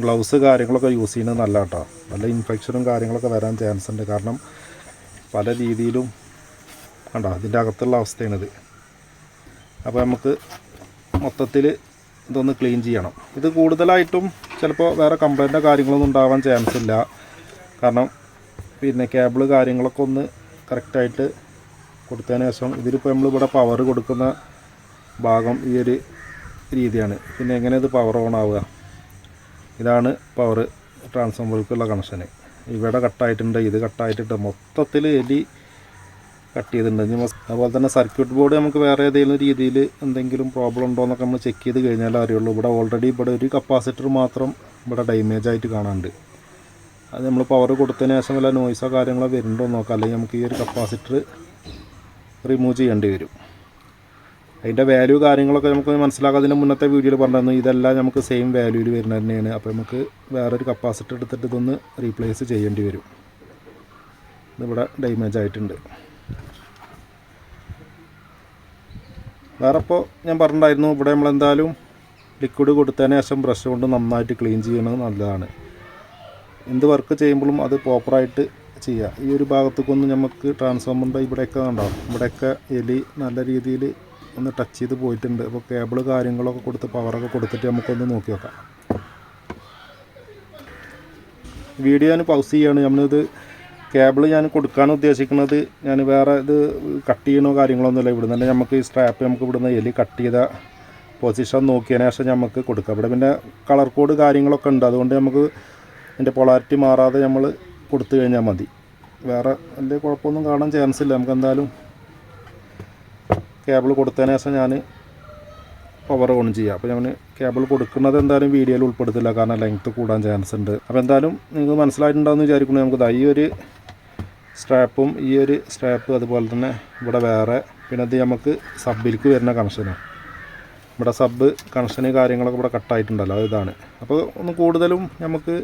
ഗ്ലൗസ് കാര്യങ്ങളൊക്കെ യൂസ് ചെയ്യുന്നത് നല്ല കേട്ടോ. നല്ല ഇൻഫെക്ഷനും കാര്യങ്ങളൊക്കെ വരാൻ ചാൻസ് ഉണ്ട്. കാരണം പല രീതിയിലും കണ്ടോ ഇതിൻ്റെ അകത്തുള്ള അവസ്ഥയാണിത്. അപ്പോൾ നമുക്ക് മൊത്തത്തിൽ ഇതൊന്ന് ക്ലീൻ ചെയ്യണം. ഇത് കൂടുതലായിട്ടും ചിലപ്പോൾ വേറെ കംപ്ലൈൻറ്റോ കാര്യങ്ങളൊന്നും ഉണ്ടാവാൻ ചാൻസ് ഇല്ല. കാരണം പിന്നെ കേബിൾ കാര്യങ്ങളൊക്കെ ഒന്ന് കറക്റ്റായിട്ട് കൊടുത്തതിന് ശേഷം, ഇതിലിപ്പോൾ നമ്മളിവിടെ പവർ കൊടുക്കുന്ന ഭാഗം ഈ ഒരു രീതിയാണ്. പിന്നെ എങ്ങനെ ഇത് പവർ ഓൺ ആവുക? ഇതാണ് പവർ ട്രാൻസ്ഫോമറിലേക്കുള്ള കണക്ഷന്. ഇവിടെ കട്ടായിട്ടുണ്ട്, ഇത് കട്ടായിട്ടുണ്ട്, മൊത്തത്തിൽ എലി കട്ട് ചെയ്തിട്ടുണ്ട്. അതുപോലെ തന്നെ സർക്യൂട്ട് ബോർഡ് നമുക്ക് വേറെ ഏതെങ്കിലും രീതിയിൽ എന്തെങ്കിലും പ്രോബ്ലം ഉണ്ടോ എന്നൊക്കെ നമ്മൾ ചെക്ക് ചെയ്ത് കഴിഞ്ഞാൽ അറിയുള്ളൂ. ഇവിടെ ഓൾറെഡി ഇവിടെ ഒരു കപ്പാസിറ്റർ മാത്രം ഇവിടെ ഡാമേജ് ആയിട്ട് കാണാനുണ്ട്. അത് നമ്മൾ പവർ കൊടുത്തതിന് ശേഷം വല്ല നോയ്സോ കാര്യങ്ങളോ വരുന്നുണ്ടോ എന്ന് നോക്കാം. അല്ലെങ്കിൽ നമുക്ക് ഈ ഒരു കപ്പാസിറ്റർ റിമൂവ് ചെയ്യേണ്ടി വരും. അതിൻ്റെ വാല്യൂ കാര്യങ്ങളൊക്കെ നമുക്ക് മനസ്സിലാക്കാതിന് മുന്നത്തെ വീഡിയോയിൽ പറഞ്ഞിരുന്നു. ഇതെല്ലാം നമുക്ക് സെയിം വാല്യൂയിൽ വരുന്നത് തന്നെയാണ്. അപ്പോൾ നമുക്ക് വേറൊരു കപ്പാസിറ്റർ എടുത്തിട്ട് ഇതൊന്ന് റീപ്ലേസ് ചെയ്യേണ്ടി വരും. ഇതിവിടെ ഡാമേജ് ആയിട്ടുണ്ട്. വേറെ ഇപ്പോൾ ഞാൻ പറഞ്ഞിട്ടുണ്ടായിരുന്നു, ഇവിടെ നമ്മളെന്തായാലും ലിക്വിഡ് കൊടുത്തതിന് ശേഷം ബ്രഷ് കൊണ്ട് നന്നായിട്ട് ക്ലീൻ ചെയ്യണത് നല്ലതാണ്. എന്ത് വർക്ക് ചെയ്യുമ്പോഴും അത് പ്രോപ്പറായിട്ട് ചെയ്യുക. ഈ ഒരു ഭാഗത്തേക്കൊന്നും നമുക്ക് ട്രാൻസ്ഫോമറിൻ്റെ ഇവിടെയൊക്കെ ഉണ്ടാവും, ഇവിടെയൊക്കെ എലി നല്ല രീതിയിൽ ഒന്ന് ടച്ച് ചെയ്ത് പോയിട്ടുണ്ട്. അപ്പോൾ കേബിൾ കാര്യങ്ങളൊക്കെ കൊടുത്ത് പവറൊക്കെ കൊടുത്തിട്ട് നമുക്കൊന്ന് നോക്കി നോക്കാം. വീഡിയോ ഞാൻ പൗസ് ചെയ്യുകയാണ്. നമ്മളിത് കേബിൾ ഞാൻ കൊടുക്കാൻ ഉദ്ദേശിക്കുന്നത് ഞാൻ വേറെ ഇത് കട്ട് ചെയ്യണോ കാര്യങ്ങളൊന്നുമില്ല. ഇവിടുന്ന് തന്നെ നമുക്ക് ഈ സ്ട്രാപ്പ് നമുക്ക് ഇവിടുന്ന് എലി കട്ട് ചെയ്ത പൊസിഷൻ നോക്കിയതിന് ശേഷം നമുക്ക് കൊടുക്കാം. ഇവിടെ പിന്നെ കളർ കോഡ് കാര്യങ്ങളൊക്കെ ഉണ്ട്, അതുകൊണ്ട് നമുക്ക് അതിൻ്റെ പൊളാരിറ്റി മാറാതെ നമ്മൾ കൊടുത്തു കഴിഞ്ഞാൽ മതി. വേറെ വലിയ കുഴപ്പമൊന്നും കാണാൻ ചാൻസ് ഇല്ല. നമുക്ക് എന്തായാലും കേബിൾ കൊടുത്തതിന് ശേഷം ഞാൻ പവർ ഓൺ ചെയ്യാം. അപ്പോൾ ഞാൻ കേബിൾ കൊടുക്കുന്നത് എന്തായാലും വീഡിയോയിൽ ഉൾപ്പെടുത്തില്ല, കാരണം ലെങ്ത്ത് കൂടാൻ ചാൻസ് ഉണ്ട്. അപ്പോൾ എന്തായാലും നിങ്ങൾക്ക് മനസ്സിലായിട്ടുണ്ടാകുമെന്ന് വിചാരിക്കുന്നു. നമുക്ക് ഈ ഒരു സ്ട്രാപ്പും ഈ ഒരു സ്ട്രാപ്പ് അതുപോലെ തന്നെ ഇവിടെ വേറെ, പിന്നെ ഇത് നമുക്ക് സബിലേക്ക് വരുന്ന കണക്ഷനാണ്. ഇവിടെ സബ് കണക്ഷന് കാര്യങ്ങളൊക്കെ ഇവിടെ കട്ടായിട്ടുണ്ടല്ലോ, ഇതാണ്. അപ്പോൾ ഒന്ന് കൂടുതലും നമുക്ക്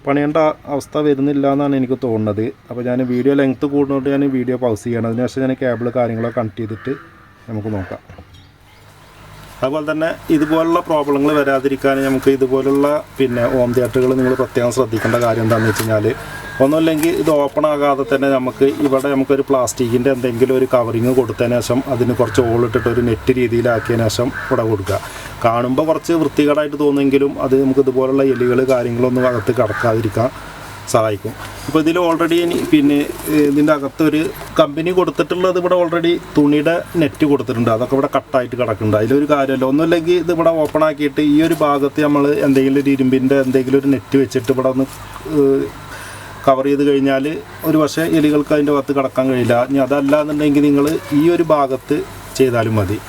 പണിയേണ്ട അവസ്ഥ വരുന്നില്ല എന്നാണ് എനിക്ക് തോന്നുന്നത്. അപ്പോൾ ഞാൻ വീഡിയോ ലെങ്ത്ത് കൂടുന്നതുകൊണ്ട് ഞാൻ വീഡിയോ പൗസ് ചെയ്യണം. അതിനുശേഷം ഞാൻ കേബിൾ കാര്യങ്ങളൊക്കെ കണക്ട് ചെയ്തിട്ട് നമുക്ക് നോക്കാം. അതുപോലെ തന്നെ ഇതുപോലുള്ള പ്രോബ്ലങ്ങൾ വരാതിരിക്കാൻ നമുക്ക് ഇതുപോലുള്ള പിന്നെ ഹോം തിയേറ്ററുകൾ നിങ്ങൾ പ്രത്യേകം ശ്രദ്ധിക്കേണ്ട കാര്യം എന്താണെന്ന് വെച്ച് കഴിഞ്ഞാൽ, ഒന്നുമില്ലെങ്കിൽ ഇത് ഓപ്പൺ ആകാതെ തന്നെ ഇവിടെ നമുക്കൊരു പ്ലാസ്റ്റിക്കിൻ്റെ എന്തെങ്കിലും ഒരു കവറിങ് കൊടുത്തതിന് ശേഷം അതിന് കുറച്ച് ഹോളിട്ടിട്ട് ഒരു നെറ്റ് രീതിയിലാക്കിയതിന് ശേഷം ഇവിടെ കൊടുക്കുക. കാണുമ്പോൾ കുറച്ച് വൃത്തികേടായിട്ട് തോന്നുമെങ്കിലും അത് നമുക്ക് ഇതുപോലുള്ള എലികൾ കാര്യങ്ങളൊന്നും അകത്ത് കടക്കാതിരിക്കാൻ സഹായിക്കും. ഇപ്പോൾ ഇതിൽ ഓൾറെഡി പിന്നെ ഇതിൻ്റെ അകത്തൊരു കമ്പനി കൊടുത്തിട്ടുള്ളത് ഇവിടെ ഓൾറെഡി തുണിയുടെ നെറ്റ് കൊടുത്തിട്ടുണ്ട്, അതൊക്കെ ഇവിടെ കട്ടായിട്ട് കിടക്കുന്നുണ്ട്. അതിലൊരു കാര്യമല്ല. ഒന്നുമില്ലെങ്കിൽ ഇത് ഇവിടെ ഓപ്പൺ ആക്കിയിട്ട് ഈ ഒരു ഭാഗത്ത് നമ്മൾ എന്തെങ്കിലും ഒരു ഇരുമ്പിൻ്റെ എന്തെങ്കിലും ഒരു നെറ്റ് വെച്ചിട്ട് ഇവിടെ ഒന്ന് കവർ ചെയ്ത് കഴിഞ്ഞാൽ ഒരു പക്ഷേ എലികൾക്ക് അതിൻ്റെ അകത്ത് കിടക്കാൻ കഴിയില്ല. ഇനി അതല്ല എന്നുണ്ടെങ്കിൽ നിങ്ങൾ ഈ ഒരു ഭാഗത്ത് ചെയ്താലും മതി.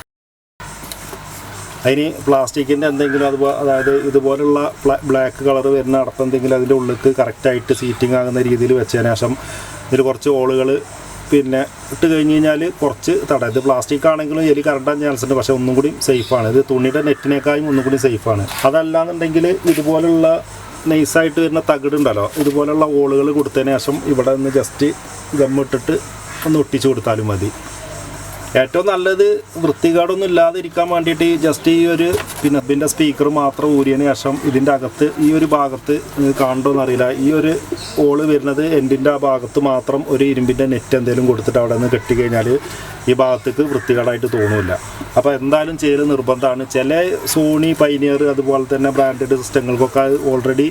അതിന് പ്ലാസ്റ്റിക്കിൻ്റെ എന്തെങ്കിലും അതായത് ഇതുപോലുള്ള ബ്ലാക്ക് കളർ വരുന്ന അടക്കം എന്തെങ്കിലും അതിൻ്റെ ഉള്ളിലേക്ക് കറക്റ്റായിട്ട് സീറ്റിംഗ് ആകുന്ന രീതിയിൽ വെച്ചതിന് ശേഷം ഇതിൽ കുറച്ച് ഹോളുകൾ പിന്നെ ഇട്ട് കഴിഞ്ഞ് കഴിഞ്ഞാൽ കുറച്ച് ഇത് പ്ലാസ്റ്റിക് ആണെങ്കിലും എലി കറണ്ടാൻ ചാൻസ് ഉണ്ട്, പക്ഷേ ഒന്നും കൂടി സേഫാണ്. ഇത് തുണിയുടെ നെറ്റിനേക്കാളും ഒന്നും കൂടി സേഫാണ്. അതല്ലാന്നുണ്ടെങ്കിൽ ഇതുപോലുള്ള നൈസായിട്ട് വരുന്ന തകിടുണ്ടല്ലോ, ഇതുപോലുള്ള ഹോളുകൾ കൊടുത്തതിന് ശേഷം ഇവിടെ നിന്ന് ജസ്റ്റ് ഗമ്മിട്ടിട്ട് ഒന്ന് ഒട്ടിച്ച് കൊടുത്താലും മതി. ഏറ്റവും നല്ലത് വൃത്തികേടൊന്നും ഇല്ലാതെ ഇരിക്കാൻ വേണ്ടിയിട്ട് ജസ്റ്റ് ഈ ഒരു പിന്നെ ഇതിൻ്റെ സ്പീക്കർ മാത്രം ഊരിയതിന് ശേഷം ഇതിൻ്റെ അകത്ത് ഈ ഒരു ഭാഗത്ത് കാണുമോയെന്ന് അറിയില്ല, ഈ ഒരു ഹോള് വരുന്നത് എൻഡിൻ്റെ ആ ഭാഗത്ത് മാത്രം ഒരു ഇരുമ്പിൻ്റെ നെറ്റ് എന്തെങ്കിലും കൊടുത്തിട്ട് അവിടെ നിന്ന് കെട്ടിക്കഴിഞ്ഞാൽ ഈ ഭാഗത്തേക്ക് വൃത്തികേടായിട്ട് തോന്നില്ല. അപ്പോൾ എന്തായാലും ചെയ്യൽ നിർബന്ധമാണ്. ചില സോണി, പൈനിയർ അതുപോലെ തന്നെ ബ്രാൻഡഡ് സിസ്റ്റങ്ങൾക്കൊക്കെ ഓൾറെഡി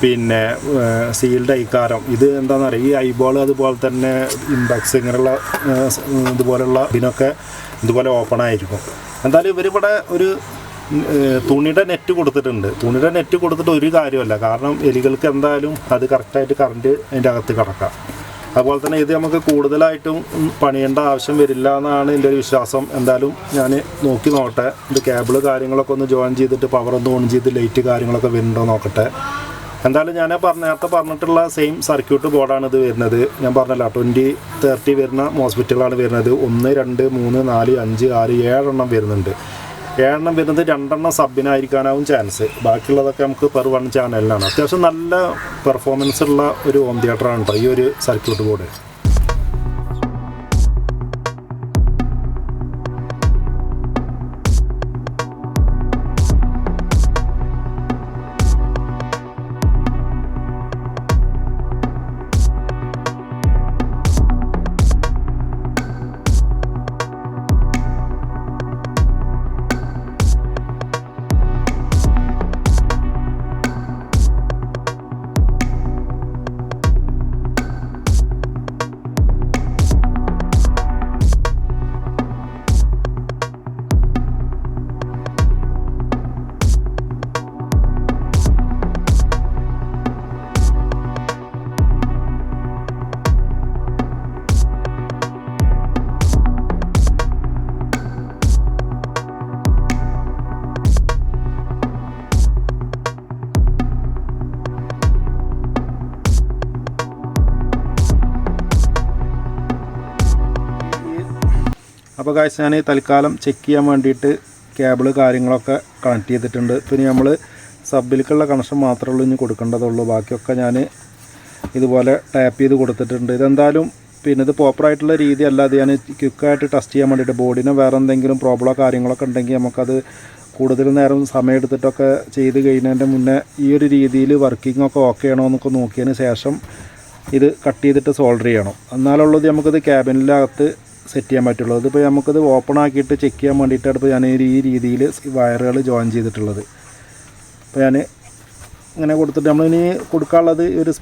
പിന്നെ സീൽഡ് ഐക്കാരം ഇത് എന്താണെന്ന് പറയുക, ഈ ഐബോൾ അതുപോലെ തന്നെ ഇംബാക്സ് ഇങ്ങനെയുള്ള ഇതുപോലുള്ള ഇതിനൊക്കെ ഇതുപോലെ ഓപ്പൺ ആയിരിക്കും. എന്തായാലും ഇവരിവിടെ ഒരു തുണിയുടെ നെറ്റ് കൊടുത്തിട്ടുണ്ട്. തുണിയുടെ നെറ്റ് കൊടുത്തിട്ട് ഒരു കാര്യമല്ല, കാരണം എലികൾക്ക് എന്തായാലും അത് കറക്റ്റായിട്ട് കറണ്ട് അതിൻ്റെ അകത്ത് കിടക്കാം. അതുപോലെ തന്നെ ഇത് നമുക്ക് കൂടുതലായിട്ടും പണിയേണ്ട ആവശ്യം വരില്ല എന്നാണ് എൻ്റെ ഒരു വിശ്വാസം. എന്തായാലും ഞാൻ നോക്കി നോക്കട്ടെ, ഇത് കേബിൾ കാര്യങ്ങളൊക്കെ ഒന്ന് ജോയിൻ ചെയ്തിട്ട് പവർ ഒന്ന് ഓൺ ചെയ്ത് ലൈറ്റ് കാര്യങ്ങളൊക്കെ വരുന്നുണ്ടോ നോക്കട്ടെ. എന്തായാലും ഞാൻ നേരത്തെ പറഞ്ഞിട്ടുള്ള സെയിം സർക്യൂട്ട് ബോർഡാണ് ഇത് വരുന്നത്. ഞാൻ പറഞ്ഞല്ലോ 2030 വരുന്ന മോസ്ഫെറ്റുകളാണ് വരുന്നത്. 1, 2, 3, 4, 5, 6, 7 എണ്ണം വരുന്നുണ്ട്. 7 എണ്ണം വരുന്നത് 2 എണ്ണം സബിനായിരിക്കാനാവും ചാൻസ്. ബാക്കിയുള്ളതൊക്കെ നമുക്ക് പെർ 1 ചാനലിനാണ്. അത്യാവശ്യം നല്ല പെർഫോമൻസ് ഉള്ള ഒരു ഹോം തിയേറ്ററാണ് കേട്ടോ ഈ ഒരു സർക്യൂട്ട് ബോർഡ്. അപ്പോൾ ഗായ്സ് ഞാൻ തൽക്കാലം ചെക്ക് ചെയ്യാൻ വേണ്ടിയിട്ട് കേബിൾ കാര്യങ്ങളൊക്കെ കണക്ട് ചെയ്തിട്ടുണ്ട്. പിന്നെ നമ്മൾ സബിലേക്കുള്ള കണക്ഷൻ മാത്രമേ ഉള്ളൂ ഇനി കൊടുക്കേണ്ടതുള്ളൂ. ബാക്കിയൊക്കെ ഞാൻ ഇതുപോലെ ടാപ്പ് ചെയ്ത് കൊടുത്തിട്ടുണ്ട്. ഇതെന്തായാലും പിന്നെ ഇത് പ്രോപ്പറായിട്ടുള്ള രീതി അല്ലാതെ ഞാൻ ക്വിക്കായിട്ട് ടെസ്റ്റ് ചെയ്യാൻ വേണ്ടിയിട്ട് ബോർഡിന് വേറെ എന്തെങ്കിലും പ്രോബ്ലമോ കാര്യങ്ങളൊക്കെ ഉണ്ടെങ്കിൽ നമുക്കത് കൂടുതൽ നേരം സമയം എടുത്തിട്ടൊക്കെ ചെയ്ത് കഴിഞ്ഞതിൻ്റെ മുന്നേ ഈ ഒരു രീതിയിൽ വർക്കിങ്ങൊക്കെ ഓക്കെ ആണോ എന്നൊക്കെ നോക്കിയതിന് ശേഷം ഇത് കട്ട് ചെയ്തിട്ട് സോൾഡർ ചെയ്യണം. എന്നാലുള്ളത് നമുക്കത് ക്യാബിനിനകത്ത് സെറ്റ് ചെയ്യാൻ പറ്റുള്ളൂ. ഇതിപ്പോൾ നമുക്കത് ഓപ്പൺ ആക്കിയിട്ട് ചെക്ക് ചെയ്യാൻ വേണ്ടിയിട്ടാണ് ഇപ്പോൾ ഞാൻ ഈ രീതിയിൽ വയറുകൾ ജോയിൻ ചെയ്തിട്ടുള്ളത്. അപ്പോൾ ഞാൻ ഇങ്ങനെ കൊടുത്തിട്ട് നമ്മളിനി കൊടുക്കാനുള്ളത് ഒരു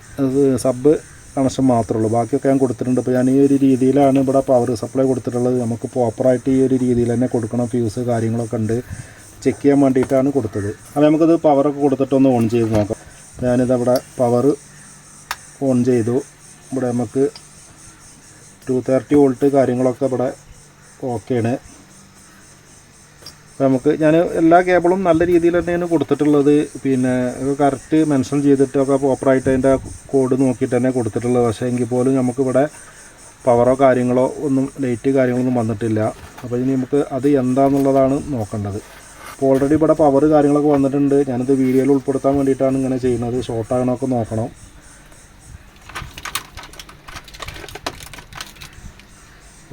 സബ് കണക്ഷൻ മാത്രമേ ഉള്ളൂ. ബാക്കിയൊക്കെ ഞാൻ കൊടുത്തിട്ടുണ്ട്. ഇപ്പോൾ ഞാൻ ഈ ഒരു രീതിയിലാണ് ഇവിടെ പവർ സപ്ലൈ കൊടുത്തിട്ടുള്ളത്. നമുക്ക് പ്രോപ്പറായിട്ട് ഈ ഒരു രീതിയിൽ തന്നെ കൊടുക്കണം. ഫ്യൂസ് കാര്യങ്ങളൊക്കെ ഉണ്ട്, ചെക്ക് ചെയ്യാൻ വേണ്ടിയിട്ടാണ് കൊടുത്തത്. അപ്പോൾ നമുക്കത് പവറൊക്കെ കൊടുത്തിട്ടൊന്ന് ഓൺ ചെയ്ത് നോക്കാം. ഞാനിതവിടെ പവർ ഓൺ ചെയ്തു. ഇവിടെ നമുക്ക് 230 വോൾട്ട് കാര്യങ്ങളൊക്കെ ഇവിടെ ഓക്കെയാണ്. അപ്പോൾ നമുക്ക് ഞാൻ എല്ലാ കേബിളും നല്ല രീതിയിൽ തന്നെയാണ് കൊടുത്തിട്ടുള്ളത്. പിന്നെ കറക്റ്റ് മെൻഷൻ ചെയ്തിട്ടൊക്കെ പ്രോപ്പറായിട്ട് അതിൻ്റെ കോഡ് നോക്കിയിട്ട് തന്നെ കൊടുത്തിട്ടുള്ളത്. പക്ഷേ എങ്കിൽ പോലും നമുക്കിവിടെ പവറോ കാര്യങ്ങളോ ഒന്നും ലൈറ്റ് കാര്യങ്ങളൊന്നും വന്നിട്ടില്ല. അപ്പോൾ ഇനി നമുക്ക് അത് എന്താണെന്നുള്ളതാണ് നോക്കേണ്ടത്. അപ്പോൾ ഓൾറെഡി ഇവിടെ പവർ കാര്യങ്ങളൊക്കെ വന്നിട്ടുണ്ട്. ഞാനിത് വീഡിയോയിൽ ഉൾപ്പെടുത്താൻ വേണ്ടിയിട്ടാണ് ഇങ്ങനെ ചെയ്യുന്നത്. ഷോർട്ടാകണമൊക്കെ നോക്കണം.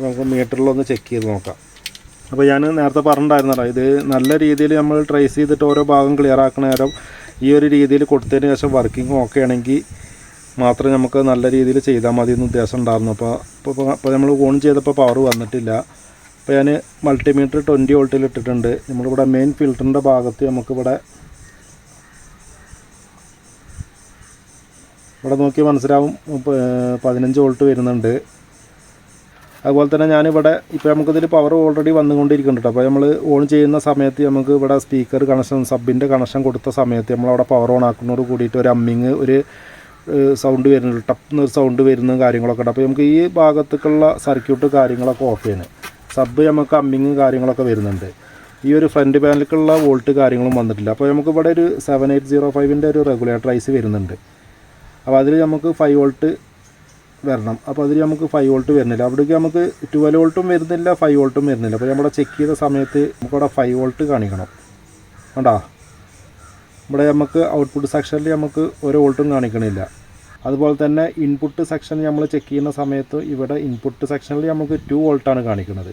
നമുക്ക് മീറ്ററിലൊന്ന് ചെക്ക് ചെയ്ത് നോക്കാം. അപ്പോൾ ഞാൻ നേരത്തെ പറഞ്ഞിട്ടുണ്ടായിരുന്നല്ലോ, ഇത് നല്ല രീതിയിൽ നമ്മൾ ട്രേസ് ചെയ്തിട്ട് ഓരോ ഭാഗം ക്ലിയർ ആക്കണ നേരം ഈ ഒരു രീതിയിൽ കൊടുത്തതിന് ശേഷം വർക്കിംഗ് ഓക്കെ ആണെങ്കിൽ മാത്രമേ നമുക്ക് നല്ല രീതിയിൽ ചെയ്താൽ മതി എന്ന് ഉദ്ദേശം ഉണ്ടായിരുന്നു. അപ്പോൾ നമ്മൾ ഓൺ ചെയ്തപ്പോൾ പവർ വന്നിട്ടില്ല. അപ്പോൾ ഞാൻ മൾട്ടിമീറ്റർ 20 വോൾട്ടിൽ ഇട്ടിട്ടുണ്ട്. നമ്മളിവിടെ മെയിൻ ഫിൽറ്ററിൻ്റെ ഭാഗത്ത് നമുക്കിവിടെ നോക്കി മനസ്സിലാവും 15 വോൾട്ട് വരുന്നുണ്ട്. അതുപോലെ തന്നെ ഞാനിവിടെ ഇപ്പോൾ നമുക്കിതിൽ പവർ ഓൾറെഡി വന്നുകൊണ്ടിരിക്കുന്നുണ്ട്. അപ്പോൾ നമ്മൾ ഓൺ ചെയ്യുന്ന സമയത്ത് നമുക്ക് ഇവിടെ സ്പീക്കർ കണക്ഷൻ, സബിൻ്റെ കണക്ഷൻ കൊടുത്ത സമയത്ത് നമ്മളവിടെ പവർ ഓൺ ആക്കുന്നതോട് കൂടിയിട്ട് ഒരു അമ്മിങ്, ഒരു സൗണ്ട് വരുന്നുണ്ട്, ടപ്പെന്നൊരു സൗണ്ട് വരുന്ന കാര്യങ്ങളൊക്കെ ഉണ്ട്. അപ്പോൾ നമുക്ക് ഈ ഭാഗത്തേക്കുള്ള സർക്യൂട്ട് കാര്യങ്ങളൊക്കെ ഓക്കെയാണ്. സബ് നമുക്ക് അമ്മിങ് കാര്യങ്ങളൊക്കെ വരുന്നുണ്ട്. ഈ ഒരു ഫ്രണ്ട് പാനലിലേക്കുള്ള വോൾട്ട് കാര്യങ്ങളും വന്നിട്ടില്ല. അപ്പോൾ നമുക്കിവിടെ ഒരു 7805ൻ്റെ ഒരു റെഗുലേറ്റർ ഐസി വരുന്നുണ്ട്. അപ്പോൾ അതിൽ നമുക്ക് 5 വോൾട്ട് വരണം. അപ്പോൾ അതിൽ നമുക്ക് 5 വോൾട്ട് വരുന്നില്ല. അവിടേക്ക് നമുക്ക് 12 വോൾട്ടും വരുന്നില്ല, 5 വോൾട്ടും വരുന്നില്ല. അപ്പോൾ നമ്മുടെ ചെക്ക് ചെയ്ത സമയത്ത് നമുക്കവിടെ 5 വോൾട്ട് കാണിക്കണം. കണ്ടോ, ഇവിടെ നമുക്ക് ഔട്ട്പുട്ട് സെക്ഷനിൽ നമുക്ക് 1 വോൾട്ടും കാണിക്കണില്ല. അതുപോലെ തന്നെ ഇൻപുട്ട് സെക്ഷൻ നമ്മൾ ചെക്ക് ചെയ്യുന്ന സമയത്ത് ഇവിടെ ഇൻപുട്ട് സെക്ഷനിൽ നമുക്ക് 2 വോൾട്ടാണ് കാണിക്കുന്നത്.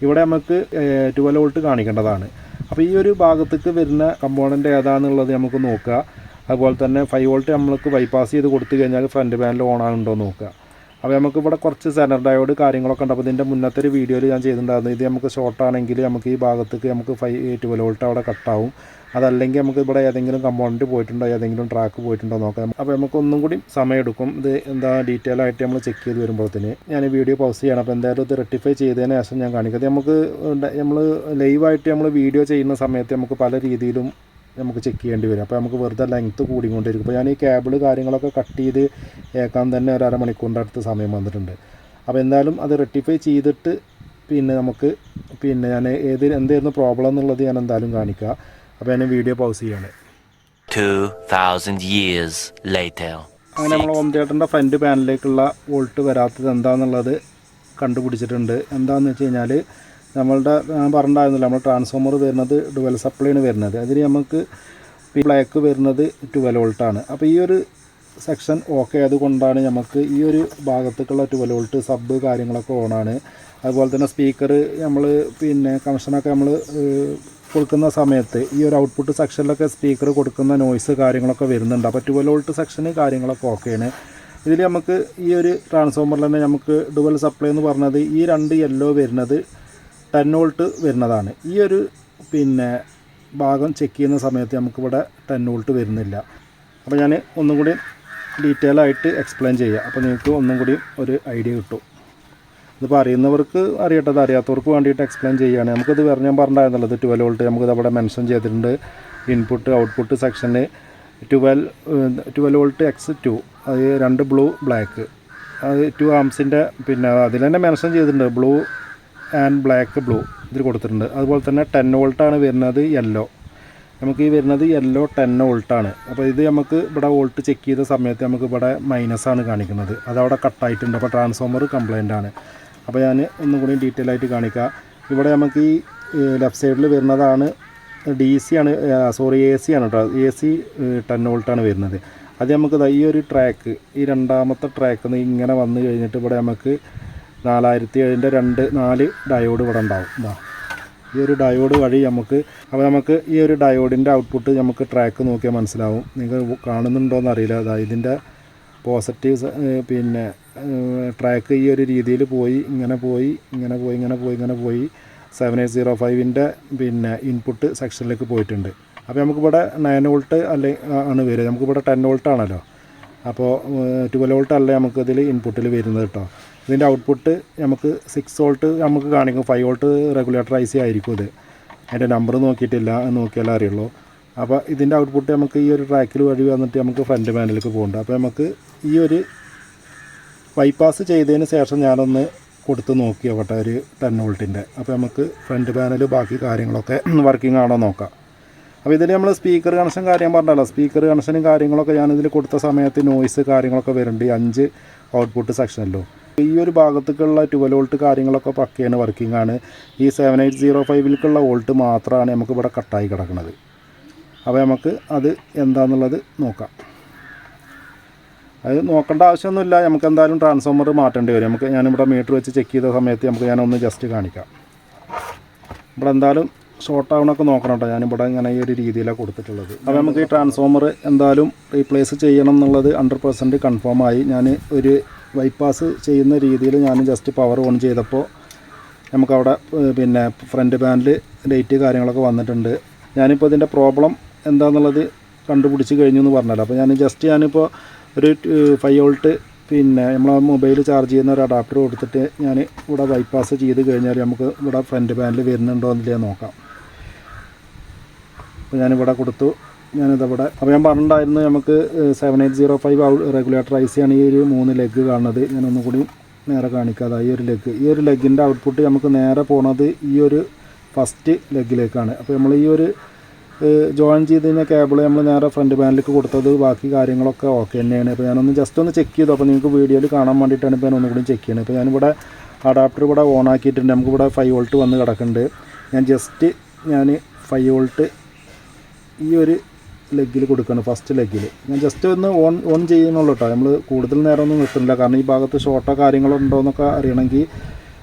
ഇവിടെ നമുക്ക് 12 വോൾട്ട് കാണിക്കേണ്ടതാണ്. അപ്പോൾ ഈ ഒരു ഭാഗത്തേക്ക് വരുന്ന കമ്പോണൻ്റ് ഏതാണെന്നുള്ളത് നമുക്ക് നോക്കുക. അതുപോലെ തന്നെ 5 വോൾട്ട് നമ്മൾക്ക് ബൈപ്പാസ് ചെയ്ത് കൊടുത്തു കഴിഞ്ഞാൽ ഫ്രണ്ട് പാനൽ ഓൺ ആകുന്നുണ്ടോ നോക്കുക. അപ്പോൾ നമുക്ക് ഇവിടെ കുറച്ച് സെനർ ഡയോഡ് കാര്യങ്ങളൊക്കെ ഉണ്ട്. അപ്പോൾ ഇതിൻ്റെ മുന്നത്തെ ഒരു വീഡിയോയിൽ ഞാൻ ചെയ്തിട്ടുണ്ടായിരുന്നു. ഇത് നമുക്ക് ഷോർട്ടാണെങ്കിൽ നമുക്ക് ഈ ഭാഗത്തേക്ക് നമുക്ക് 12 വോൾട്ട് അവിടെ കട്ടാവും. അതല്ലെങ്കിൽ നമുക്ക് ഇവിടെ ഏതെങ്കിലും കമ്പോണൻറ്റ് പോയിട്ടുണ്ടോ, ഏതെങ്കിലും ട്രാക്ക് പോയിട്ടുണ്ടോ നോക്കാം. അപ്പോൾ നമുക്ക് ഒന്നും കൂടി സമയമെടുക്കും. ഇത് എന്താ ഡീറ്റെയിൽ ആയിട്ട് നമ്മൾ ചെക്ക് ചെയ്ത് വരുമ്പോഴത്തേന് ഞാൻ വീഡിയോ പൗസ് ചെയ്യണം. അപ്പോൾ എന്തായാലും ഇത് റെക്ടിഫൈ ചെയ്തതിന് ശേഷം ഞാൻ കാണിക്കുന്നത്. നമ്മൾ ലൈവായിട്ട് നമ്മൾ വീഡിയോ ചെയ്യുന്ന സമയത്ത് നമുക്ക് പല രീതിയിലും നമുക്ക് ചെക്ക് ചെയ്യേണ്ടി വരും. അപ്പോൾ നമുക്ക് വെറുതെ ലെങ്ത്ത് കൂടിക്കൊണ്ടിരിക്കും. അപ്പോൾ ഞാൻ ഈ കേബിൾ കാര്യങ്ങളൊക്കെ കട്ട് ചെയ്ത് ഏക്കാൻ തന്നെ ഒരു അരമണിക്കൂറിൻ്റെ അടുത്ത് സമയം വന്നിട്ടുണ്ട്. അപ്പോൾ എന്തായാലും അത് റെക്ടിഫൈ ചെയ്തിട്ട് പിന്നെ നമുക്ക് ഞാൻ എന്തായിരുന്നു പ്രോബ്ലം എന്നുള്ളത് ഞാൻ എന്തായാലും കാണിക്കുക. അപ്പോൾ ഞാൻ വീഡിയോ പൗസ് ചെയ്യാണ്. 2000 years later. അങ്ങനെ നമ്മൾ ഹോം തിയേറ്ററിൻ്റെ ഫ്രണ്ട് പാനലിലേക്കുള്ള വോൾട്ട് വരാത്തത് എന്താണെന്നുള്ളത് കണ്ടുപിടിച്ചിട്ടുണ്ട്. എന്താണെന്ന് വെച്ച് കഴിഞ്ഞാൽ ഞാൻ പറഞ്ഞിട്ടുണ്ടായിരുന്നില്ല, നമ്മൾ ട്രാൻസ്ഫോമർ വരുന്നത് ഡുവൽ സപ്ലൈയാണ് വരുന്നത്. അതിൽ നമുക്ക് ബ്ലാക്ക് വരുന്നത് 12 വോൾട്ടാണ്. അപ്പോൾ ഈ ഒരു സെക്ഷൻ ഓക്കെ അതുകൊണ്ടാണ് നമുക്ക് ഈ ഒരു ഭാഗത്തേക്കുള്ള 12 വോൾട്ട് സബ് കാര്യങ്ങളൊക്കെ ഓണാണ്. അതുപോലെ തന്നെ സ്പീക്കർ നമ്മൾ കണക്ഷനൊക്കെ നമ്മൾ കൊടുക്കുന്ന സമയത്ത് ഈ ഒരു ഔട്ട്പുട്ട് സെക്ഷനിലൊക്കെ സ്പീക്കർ കൊടുക്കുന്ന നോയ്സ് കാര്യങ്ങളൊക്കെ വരുന്നുണ്ട്. അപ്പോൾ 12 വോൾട്ട് സെക്ഷന് കാര്യങ്ങളൊക്കെ ഓക്കെയാണ്. ഇതിൽ നമുക്ക് ഈ ഒരു ട്രാൻസ്ഫോമറിൽ തന്നെ നമുക്ക് ഡുവൽ സപ്ലൈ എന്ന് പറഞ്ഞത് ഈ 2 യെല്ലോ വരുന്നത് 10 വോൾട്ട് വരുന്നതാണ്. ഈ ഒരു ഭാഗം ചെക്ക് ചെയ്യുന്ന സമയത്ത് നമുക്കിവിടെ 10 വോൾട്ട് വരുന്നില്ല. അപ്പോൾ ഞാൻ ഒന്നും കൂടി ഡീറ്റെയിൽ ആയിട്ട് എക്സ്പ്ലെയിൻ ചെയ്യാം. അപ്പോൾ നിങ്ങൾക്ക് ഒന്നും കൂടി ഒരു ഐഡിയ കിട്ടും. ഇതിപ്പോൾ അറിയുന്നവർക്ക് അറിയട്ടത്, അറിയാത്തവർക്ക് വേണ്ടിയിട്ട് എക്സ്പ്ലെയിൻ ചെയ്യുകയാണ്. നമുക്കിത് ഞാൻ പറഞ്ഞിട്ടുണ്ടായിരുന്നുള്ളത് 12 വോൾട്ട് നമുക്കിത് അവിടെ മെൻഷൻ ചെയ്തിട്ടുണ്ട്. ഇൻപുട്ട് ഔട്ട്പുട്ട് സെക്ഷന് 12 വോൾട്ട് X2, അത് 2 ബ്ലൂ ബ്ലാക്ക്, അത് 2 ആംസിൻ്റെ അതിൽ തന്നെ മെൻഷൻ ചെയ്തിട്ടുണ്ട് ബ്ലൂ ആൻഡ് ബ്ലാക്ക് ബ്ലൂ ഇതിൽ കൊടുത്തിട്ടുണ്ട്. അതുപോലെ തന്നെ 10 വോൾട്ടാണ് വരുന്നത് യെല്ലോ. നമുക്ക് ഈ വരുന്നത് യെല്ലോ 10 വോൾട്ടാണ്. അപ്പോൾ ഇത് നമുക്ക് ഇവിടെ വോൾട്ട് ചെക്ക് ചെയ്ത സമയത്ത് നമുക്ക് ഇവിടെ മൈനസാണ് കാണിക്കുന്നത്. അതവിടെ കട്ടായിട്ടുണ്ട്. അപ്പോൾ ട്രാൻസ്ഫോമർ കംപ്ലൈൻ്റ് ആണ്. അപ്പോൾ ഞാൻ ഒന്നും കൂടി ഡീറ്റെയിൽ ആയിട്ട് കാണിക്കാം. ഇവിടെ നമുക്ക് ഈ ലെഫ്റ്റ് സൈഡിൽ വരുന്നതാണ് DC ആണ്, സോറി AC ആണ് കേട്ടോ. AC 10 വോൾട്ടാണ് വരുന്നത്. അത് നമുക്ക് ഈ ഒരു ട്രാക്ക്, ഈ രണ്ടാമത്തെ ട്രാക്കിൽ നിന്ന് ഇങ്ങനെ വന്നു കഴിഞ്ഞിട്ട് ഇവിടെ നമുക്ക് 4007ൻ്റെ 4 ഡയോഡ് ഇവിടെ ഉണ്ടാവും. ഈ ഒരു ഡയോഡ് വഴി നമുക്ക് ഈ ഒരു ഡയോഡിൻ്റെ ഔട്ട്പുട്ട് നമുക്ക് ട്രാക്ക് നോക്കിയാൽ മനസ്സിലാവും. നിങ്ങൾക്ക് കാണുന്നുണ്ടോയെന്ന് അറിയില്ല. അതായത് ഇതിൻ്റെ പോസിറ്റീവ് ട്രാക്ക് ഈ ഒരു രീതിയിൽ പോയി ഇങ്ങനെ പോയി 7805ൻ്റെ ഇൻപുട്ട് സെക്ഷനിലേക്ക് പോയിട്ടുണ്ട്. അപ്പോൾ നമുക്കിവിടെ 9 വോൾട്ട് ആണ് വരിക. നമുക്കിവിടെ 10 വോൾട്ടാണല്ലോ. അപ്പോൾ 12 വോൾട്ട് അല്ല നമുക്കിതിൽ ഇൻപുട്ടിൽ വരുന്നത് കേട്ടോ. ഇതിൻ്റെ ഔട്ട്പുട്ട് നമുക്ക് 6 വോൾട്ട് നമുക്ക് കാണിക്കും. 5 വോൾട്ട് റെഗുലേറ്റർ IC ആയിരിക്കും ഇത്. അതിൻ്റെ നമ്പർ നോക്കിയിട്ടില്ല, നോക്കിയാലേ അറിയുള്ളൂ. അപ്പോൾ ഇതിൻ്റെ ഔട്ട്പുട്ട് നമുക്ക് ഈ ഒരു ട്രാക്കിൽ വഴി വന്നിട്ട് നമുക്ക് ഫ്രണ്ട് പാനലിലേക്ക് പോകുന്നുണ്ട്. അപ്പോൾ നമുക്ക് ഈ ഒരു ബൈപ്പാസ് ചെയ്തതിന് ശേഷം ഞാനൊന്ന് കൊടുത്ത് നോക്കി നോക്കട്ടെ ഒരു 10 വോൾട്ടിൻ്റെ. അപ്പോൾ നമുക്ക് ഫ്രണ്ട് പാനൽ ബാക്കി കാര്യങ്ങളൊക്കെ വർക്കിംഗ് ആണോ നോക്കാം. അപ്പോൾ ഇതിൽ നമ്മൾ സ്പീക്കർ കണക്ഷൻ കാര്യം പറഞ്ഞല്ലോ, സ്പീക്കർ കണക്ഷനും കാര്യങ്ങളൊക്കെ ഞാനിതിൽ കൊടുത്ത സമയത്ത് നോയ്സ് കാര്യങ്ങളൊക്കെ വരുന്നുണ്ട്. 5 ഔട്ട്പുട്ട് സെക്ഷനല്ലോ. ഈ ഒരു ഭാഗത്തേക്കുള്ള 12 വോൾട്ട് കാര്യങ്ങളൊക്കെ പക്കയാണ്, വർക്കിംഗ് ആണ്. ഈ 7805ലേക്കുള്ള വോൾട്ട് മാത്രമാണ് നമുക്ക് ഇവിടെ കട്ടായി കിടക്കുന്നത്. അപ്പോൾ നമുക്ക് അത് എന്താണെന്നുള്ളത് നോക്കാം. അത് നോക്കേണ്ട ആവശ്യമൊന്നുമില്ല, നമുക്ക് എന്തായാലും ട്രാൻസ്ഫോമർ മാറ്റേണ്ടി വരും. ഞാനിവിടെ മീറ്റർ വെച്ച് ചെക്ക് ചെയ്ത സമയത്ത് ഞാനൊന്ന് ജസ്റ്റ് കാണിക്കാം. ഇവിടെ എന്തായാലും ഷോർട്ട് ആവണമൊക്കെ നോക്കണം കേട്ടോ. ഞാനിവിടെ ഇങ്ങനെ ഈ ഒരു രീതിയിലാണ് കൊടുത്തിട്ടുള്ളത്. അപ്പോൾ നമുക്ക് ഈ ട്രാൻസ്ഫോമർ എന്തായാലും റീപ്ലേസ് ചെയ്യണം എന്നുള്ളത് 100% കൺഫേം ആയി. ഞാൻ ഒരു ബൈപ്പാസ് ചെയ്യുന്ന രീതിയിൽ ഞാൻ ജസ്റ്റ് പവർ ഓൺ ചെയ്തപ്പോൾ നമുക്കവിടെ പിന്നെ ഫ്രണ്ട് പാനൽ ലൈറ്റ് കാര്യങ്ങളൊക്കെ വന്നിട്ടുണ്ട്. ഞാനിപ്പോൾ ഇതിൻ്റെ പ്രോബ്ലം എന്താണെന്നുള്ളത് കണ്ടുപിടിച്ച് കഴിഞ്ഞു എന്ന് പറഞ്ഞല്ലോ. അപ്പോൾ ഞാനിപ്പോൾ ഒരു 5 വോൾട്ട് പിന്നെ നമ്മളെ മൊബൈൽ ചാർജ് ചെയ്യുന്ന ഒരു അഡാപ്റ്റർ കൊടുത്തിട്ട് ഞാൻ ഇവിടെ ബൈപ്പാസ് ചെയ്ത് കഴിഞ്ഞാൽ നമുക്ക് ഇവിടെ ഫ്രണ്ട് പാനൽ വരുന്നുണ്ടോ എന്നില്ല നോക്കാം. അപ്പോൾ ഞാനിവിടെ കൊടുത്തു, ഞാനിതവിടെ. അപ്പോൾ ഞാൻ പറഞ്ഞിട്ടുണ്ടായിരുന്നു നമുക്ക് 7805 റെഗുലേറ്റർ IC ആണ് ഈ ഒരു 3 ലെഗ് കാണുന്നത്. ഞാനൊന്നും കൂടി നേരെ കാണിക്കാതെ ഈ ഒരു ലെഗിൻ്റെ ഔട്ട്പുട്ട് നമുക്ക് നേരെ പോണത് ഈ ഒരു ഫസ്റ്റ് ലെഗിലേക്കാണ്. അപ്പോൾ നമ്മൾ ഈ ഒരു ജോയിൻ ചെയ്ത് കഴിഞ്ഞാൽ കേബിൾ നമ്മൾ നേരെ ഫ്രണ്ട് പാനലിലേക്ക് കൊടുത്തത് ബാക്കി കാര്യങ്ങളൊക്കെ ഓക്കെ തന്നെയാണ്. അപ്പോൾ ഞാനൊന്ന് ജസ്റ്റ് ഒന്ന് ചെക്ക് ചെയ്തു. അപ്പോൾ നിങ്ങൾക്ക് വീഡിയോയിൽ കാണാൻ വേണ്ടിയിട്ടാണ് ഇപ്പോൾ ഞാൻ ഒന്നും കൂടി ചെക്ക് ചെയ്യുന്നത്. അപ്പോൾ ഞാനിവിടെ അഡാപ്റ്റർ ഇവിടെ ഓൺ ആക്കിയിട്ടുണ്ട്. നമുക്കിവിടെ 5 വോൾട്ട് വന്ന് കിടക്കുന്നുണ്ട്. ഞാൻ 5 വോൾട്ട് ഈ ഒരു ലെഗിൽ കൊടുക്കണം, ഫസ്റ്റ് ലെഗിൽ. ഞാൻ ജസ്റ്റ് ഒന്ന് ഓൺ ചെയ്യുന്നുള്ളൂ കേട്ടോ. നമ്മൾ കൂടുതൽ നേരം ഒന്നും നിർത്തുന്നില്ല, കാരണം ഈ ഭാഗത്ത് ഷോർട്ടോ കാര്യങ്ങളോ ഉണ്ടോ എന്നൊക്കെ അറിയണമെങ്കിൽ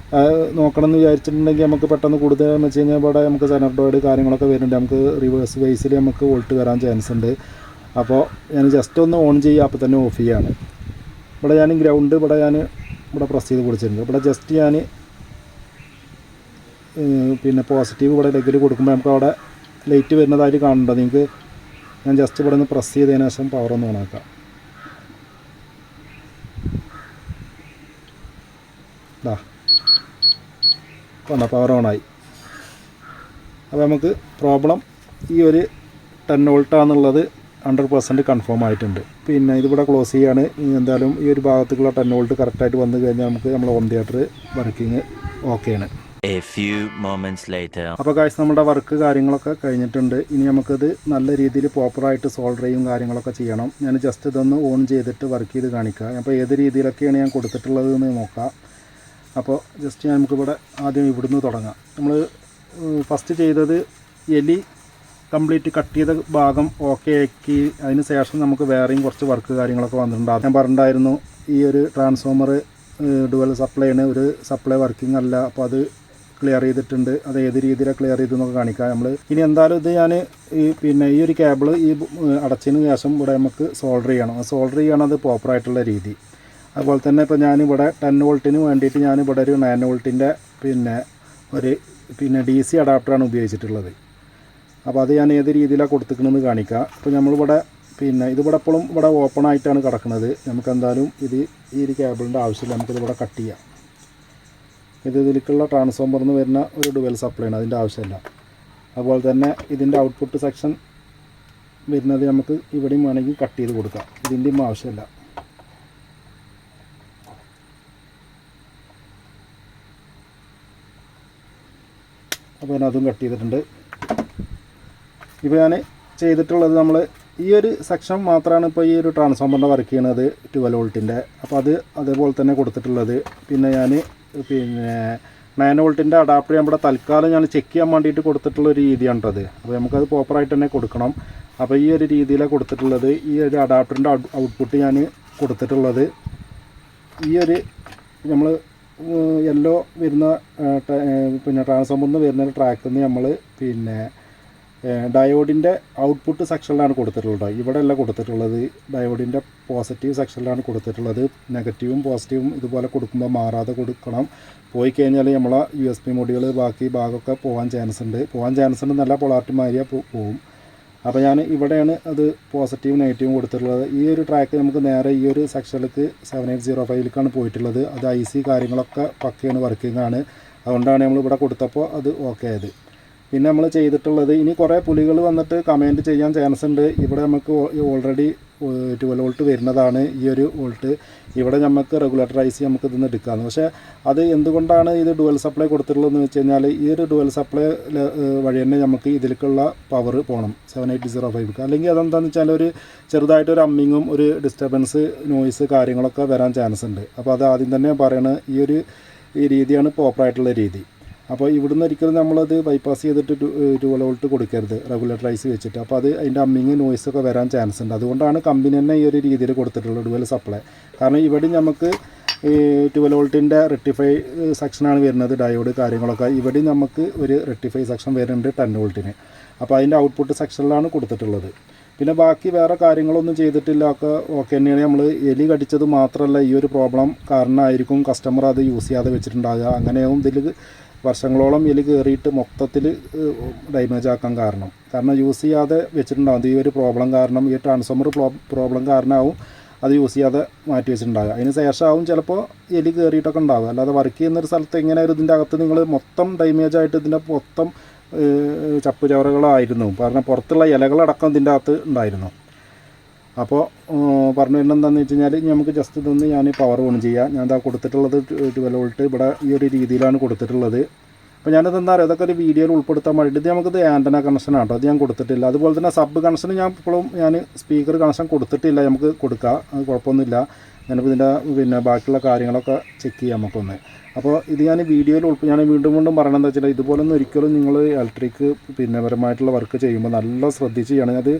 നോക്കണം എന്ന് വിചാരിച്ചിട്ടുണ്ടെങ്കിൽ നമുക്ക് പെട്ടെന്ന് കൂടുതൽ വെച്ച് കഴിഞ്ഞാൽ ഇവിടെ നമുക്ക് സെനർഡോയിഡ് കാര്യങ്ങളൊക്കെ വരുന്നുണ്ട്. നമുക്ക് റിവേഴ്സ് ബേസിൽ നമുക്ക് വോൾട്ട് വരാൻ ചാൻസ് ഉണ്ട്. അപ്പോൾ ഞാൻ ജസ്റ്റ് ഒന്ന് ഓൺ ചെയ്യുക, അപ്പോൾ തന്നെ ഓഫ് ചെയ്യാണ്. ഇവിടെ ഞാൻ ഗ്രൗണ്ട് ഇവിടെ പ്രസ് ചെയ്ത് കൊടുത്തിട്ടുണ്ട്. ഇവിടെ ജസ്റ്റ് ഞാൻ പിന്നെ പോസിറ്റീവ് ഇവിടെ ലെഗിൽ കൊടുക്കുമ്പോൾ നമുക്ക് അവിടെ ലൈറ്റ് വരുന്നതായിട്ട് കാണുന്നുണ്ടോ നിങ്ങൾക്ക്? ഞാൻ ജസ്റ്റ് ഇവിടെ നിന്ന് പ്രസ് ചെയ്തതിന് ശേഷം പവർ ഒന്ന് ഓണാക്കാം. പവർ ഓണായി. അപ്പോൾ നമുക്ക് പ്രോബ്ലം ഈ ഒരു 10 വോൾട്ടാണെന്നുള്ളത് 100% കൺഫേം ആയിട്ടുണ്ട്. പിന്നെ ഇതിവിടെ ക്ലോസ് ചെയ്യാണ്. എന്തായാലും ഈ ഒരു ഭാഗത്തേക്കുള്ള 10 വോൾട്ട് കറക്റ്റായിട്ട് വന്നു കഴിഞ്ഞാൽ നമുക്ക് നമ്മൾ ഹോം തിയേറ്റർ വർക്കിംഗ് ഓക്കെയാണ്. A few moments later. അപ്പോൾ ഗൈസ് നമ്മുടെ വർക്ക് കാര്യങ്ങളൊക്കെ കഴിഞ്ഞിട്ടുണ്ട്. ഇനി നമുക്കത് നല്ല രീതിയിൽ പ്രോപ്പറായിട്ട് സോൾഡർ ചെയ്യും കാര്യങ്ങളൊക്കെ ചെയ്യണം. ഞാൻ ജസ്റ്റ് ഇതൊന്ന് ഓൺ ചെയ്തിട്ട് വർക്ക് ചെയ്ത് കാണിക്കാം. അപ്പോൾ ഏത് രീതിയിലൊക്കെയാണ് ഞാൻ കൊടുത്തിട്ടുള്ളത് എന്ന് നോക്കാം. അപ്പോൾ ജസ്റ്റ് നമുക്കിവിടെ ആദ്യം ഇവിടുന്ന് തുടങ്ങാം. നമ്മൾ ഫസ്റ്റ് ചെയ്തത് എലി കംപ്ലീറ്റ് കട്ട് ചെയ്ത ഭാഗം ഓക്കെ ആക്കി. അതിന് ശേഷം നമുക്ക് വേറെയും കുറച്ച് വർക്ക് കാര്യങ്ങളൊക്കെ വന്നിട്ടുണ്ട്. ഞാൻ പറഞ്ഞിട്ടുണ്ടായിരുന്നു ഈ ഒരു ട്രാൻസ്ഫോമർ ഡുവൽ സപ്ലൈയാണ്, ഒരു സപ്ലൈ വർക്കിംഗ് അല്ല. അപ്പോൾ അത് ക്ലിയർ ചെയ്തിട്ടുണ്ട്. അത് ഏത് രീതിയിലാണ് ക്ലിയർ ചെയ്തെന്നൊക്കെ കാണിക്കാം നമ്മൾ. ഇനി എന്തായാലും ഇത് ഞാൻ ഈ ഒരു കേബിൾ ഈ അടച്ചതിന് ശേഷം ഇവിടെ നമുക്ക് സോൾഡർ ചെയ്യണം. സോൾഡർ ചെയ്യണത് പ്രോപ്പറായിട്ടുള്ള രീതി. അതുപോലെ തന്നെ ഇപ്പോൾ ഞാനിവിടെ 10 വോൾട്ടിന് വേണ്ടിയിട്ട് ഞാനിവിടെ ഒരു 9 വോൾട്ടിൻ്റെ ഒരു DC അഡാപ്റ്ററാണ് ഉപയോഗിച്ചിട്ടുള്ളത്. അപ്പോൾ അത് ഞാൻ ഏത് രീതിയിലാണ് കൊടുത്തിരിക്കണമെന്ന് കാണിക്കാം. അപ്പോൾ നമ്മളിവിടെ ഇതിവിടെ എപ്പോഴും ഇവിടെ ഓപ്പൺ ആയിട്ടാണ് കിടക്കുന്നത്. നമുക്ക് എന്തായാലും ഈ ഒരു കേബിളിൻ്റെ ആവശ്യമില്ല, നമുക്കിതിവിടെ കട്ട് ചെയ്യാം. ഇതിലേക്കുള്ള ട്രാൻസ്ഫോമറിൽ നിന്ന് വരുന്ന ഒരു ഡുവൽ സപ്ലൈയാണ്, അതിൻ്റെ ആവശ്യമില്ല. അതുപോലെ തന്നെ ഇതിൻ്റെ ഔട്ട്പുട്ട് സെക്ഷൻ വരുന്നത് നമുക്ക് ഇവിടെയും വേണമെങ്കിൽ കട്ട് ചെയ്ത് കൊടുക്കാം, ഇതിൻ്റെയും ആവശ്യമില്ല. അപ്പോൾ ഞാൻ അതും കട്ട് ചെയ്തിട്ടുണ്ട്. ഇപ്പോൾ ഞാൻ ചെയ്തിട്ടുള്ളത് നമ്മൾ ഈ ഒരു സെക്ഷൻ മാത്രമാണ് ഇപ്പോൾ ഈ ഒരു ട്രാൻസ്ഫോമറിൻ്റെ വർക്ക് ചെയ്യണത് 12 വോൾട്ടിൻ്റെ. അപ്പോൾ അതേപോലെ തന്നെ കൊടുത്തിട്ടുള്ളത്. പിന്നെ ഞാൻ 9 വോൾട്ടിൻ്റെ അഡാപ്റ്റർ നമ്മുടെ തൽക്കാലം ഞാൻ ചെക്ക് ചെയ്യാൻ വേണ്ടിയിട്ട് കൊടുത്തിട്ടുള്ള ഒരു രീതിയാണ് അത്. അപ്പോൾ നമുക്കത് പ്രോപ്പറായിട്ട് തന്നെ കൊടുക്കണം. അപ്പോൾ ഈ ഒരു രീതിയിലാണ് കൊടുത്തിട്ടുള്ളത്. ഈ ഒരു അഡാപ്റ്ററിൻ്റെ ഔട്ട്പുട്ട് ഞാൻ കൊടുത്തിട്ടുള്ളത് ഈ ഒരു നമ്മൾ യെല്ലോ വരുന്ന ട്രാൻസ്ഫോമറിൽ നിന്ന് വരുന്ന ട്രാക്കിൽ നിന്ന് നമ്മൾ ഡയോഡിൻ്റെ ഔട്ട്പുട്ട് സെക്ഷനിലാണ് കൊടുത്തിട്ടുള്ളത്. ഇവിടെ അല്ല കൊടുത്തിട്ടുള്ളത്, ഡയോഡിൻ്റെ പോസിറ്റീവ് സെക്ഷനിലാണ് കൊടുത്തിട്ടുള്ളത്. നെഗറ്റീവും പോസിറ്റീവും ഇതുപോലെ കൊടുക്കുമ്പോൾ മാറാതെ കൊടുക്കണം. പോയി കഴിഞ്ഞാൽ നമ്മളെ USB മൊഡ്യൂൾ ബാക്കി ഭാഗമൊക്കെ പോകാൻ ചാൻസ് ഉണ്ട്. നല്ല പൊളാർട്ടി മാറിയാൽ പോവും. അപ്പോൾ ഞാൻ ഇവിടെയാണ് അത് പോസിറ്റീവ് നെഗറ്റീവും കൊടുത്തിട്ടുള്ളത്. ഈ ഒരു ട്രാക്ക് നമുക്ക് നേരെ ഈ ഒരു സെക്ഷനിലേക്ക് 7805ലേക്കാണ് പോയിട്ടുള്ളത്. അത് IC കാര്യങ്ങളൊക്കെ പക്കയാണ്, വർക്കിംഗ് ആണ്. അതുകൊണ്ടാണ് നമ്മൾ ഇവിടെ കൊടുത്തപ്പോൾ അത് ഓക്കെ ആയത്. പിന്നെ നമ്മൾ ചെയ്തിട്ടുള്ളത്, ഇനി കുറേ പുലികൾ വന്നിട്ട് കമൻറ്റ് ചെയ്യാൻ ചാൻസ് ഉണ്ട്. ഇവിടെ നമുക്ക് ഓൾറെഡി 12 വോൾട്ട് വരുന്നതാണ് ഈ ഒരു വോൾട്ട്. ഇവിടെ നമുക്ക് റെഗുലേറ്റർ IC നമുക്ക് ഇതിന്ന് എടുക്കാമെന്ന്. പക്ഷേ അത് എന്തുകൊണ്ടാണ് ഇത് ഡുവൽ സപ്ലൈ കൊടുത്തിട്ടുള്ളതെന്ന് വെച്ച് കഴിഞ്ഞാൽ ഈ ഒരു ഡുവൽ സപ്ലൈ വഴി തന്നെ നമുക്ക് ഇതിലേക്കുള്ള പവർ പോകണം 7805. അല്ലെങ്കിൽ അതെന്താണെന്ന് വെച്ചാൽ ഒരു ചെറുതായിട്ടൊരു അമ്മിങ്ങും ഒരു ഡിസ്റ്റർബൻസ് നോയ്സ് കാര്യങ്ങളൊക്കെ വരാൻ ചാൻസ് ഉണ്ട്. അപ്പോൾ അത് ആദ്യം തന്നെ പറയണ ഈ രീതിയാണ് പ്രോപ്പറായിട്ടുള്ള രീതി. അപ്പോൾ ഇവിടുന്ന് ഒരിക്കലും നമ്മളത് ബൈപ്പാസ് ചെയ്തിട്ട് 12 വോൾട്ട് കൊടുക്കരുത് റെഗുലേറ്റർ IC വെച്ചിട്ട്. അപ്പോൾ അത് അതിൻ്റെ അമ്മിങ് നോയ്സൊക്കെ വരാൻ ചാൻസ് ഉണ്ട്. അതുകൊണ്ടാണ് കമ്പനി തന്നെ ഈ ഒരു രീതിയിൽ കൊടുത്തിട്ടുള്ളത് ഡുവൽ സപ്ലൈ. കാരണം ഇവിടെ നമുക്ക് ഈ 12 വോൾട്ടിൻ്റെ റെക്ടിഫൈ സെക്ഷനാണ് വരുന്നത്, ഡയോഡ് കാര്യങ്ങളൊക്കെ. ഇവിടെ നമുക്ക് ഒരു റെക്ടിഫൈ സെക്ഷൻ വരുന്നുണ്ട് 10 വോൾട്ടിന്. അപ്പോൾ അതിൻ്റെ ഔട്ട്പുട്ട് സെക്ഷനിലാണ് കൊടുത്തിട്ടുള്ളത്. പിന്നെ ബാക്കി വേറെ കാര്യങ്ങളൊന്നും ചെയ്തിട്ടില്ല, ഒക്കെ ഓക്കെ തന്നെയാണ്. നമ്മൾ എലി കടിച്ചത് മാത്രമല്ല ഈ ഒരു പ്രോബ്ലം കാരണമായിരിക്കും കസ്റ്റമർ അത് യൂസ് ചെയ്യാതെ വെച്ചിട്ടുണ്ടാകുക. അങ്ങനെയാവും ഇതിൽ വർഷങ്ങളോളം എലി കയറിയിട്ട് മൊത്തത്തിൽ ഡാമേജ് ആക്കാൻ കാരണം യൂസ് ചെയ്യാതെ വെച്ചിട്ടുണ്ടാകും. ഈ ഒരു പ്രോബ്ലം കാരണം, ഈ ട്രാൻസ്ഫോമർ പ്രോബ്ലം കാരണമാവും അത് യൂസ് ചെയ്യാതെ മാറ്റി വെച്ചിട്ടുണ്ടാകുക. അതിന് ശേഷമാവും ചിലപ്പോൾ എലി കയറിയിട്ടൊക്കെ ഉണ്ടാകുക. അല്ലാതെ വർക്ക് ചെയ്യുന്നൊരു സ്ഥലത്ത് എങ്ങനെയായിരുന്നു ഇതിൻ്റെ അകത്ത് നിങ്ങൾ മൊത്തം ഡാമേജ് ആയിട്ട് ഇതിൻ്റെ മൊത്തം ചപ്പ് ചവറുകളായിരുന്നു. കാരണം പുറത്തുള്ള ഇലകളടക്കം ഇതിൻ്റെ അകത്ത് ഉണ്ടായിരുന്നു. അപ്പോൾ പറഞ്ഞു വരുന്നത് എന്താണെന്ന് വെച്ച് കഴിഞ്ഞാൽ നമുക്ക് ജസ്റ്റ് ഇതൊന്ന് ഞാൻ പവർ ഓൺ ചെയ്യാം. ഞാൻ ഇതാ കൊടുത്തിട്ടുള്ളത് 12 വോൾട്ട് ഇവിടെ ഈ ഒരു രീതിയിലാണ് കൊടുത്തിട്ടുള്ളത്. അപ്പോൾ ഞാനത് എന്താ പറയുക, അതൊക്കെ ഒരു വീഡിയോയിൽ ഉൾപ്പെടുത്താൻ വേണ്ടിയിട്ട് ഇത് നമുക്കിത് ആൻറ്റന കണക്ഷനാണ് കേട്ടോ, അത് ഞാൻ കൊടുത്തിട്ടില്ല. അതുപോലെ തന്നെ സബ് കണക്ഷൻ ഞാൻ സ്പീക്കർ കണക്ഷൻ കൊടുത്തിട്ടില്ല, നമുക്ക് കൊടുക്കാം, അത് കുഴപ്പമൊന്നുമില്ല. ഞാനിപ്പോൾ ഇതിൻ്റെ ബാക്കിയുള്ള കാര്യങ്ങളൊക്കെ ചെക്ക് ചെയ്യാം നമുക്കൊന്ന്. അപ്പോൾ ഇത് ഞാൻ വീഡിയോയിൽ ഞാൻ വീണ്ടും പറയണമെന്ന് വെച്ചാൽ ഇതുപോലൊന്നും ഒരിക്കലും നിങ്ങൾ ഇലക്ട്രിക് പരമായിട്ടുള്ള വർക്ക് ചെയ്യുമ്പോൾ നല്ല ശ്രദ്ധിച്ച് ചെയ്യണം. അത്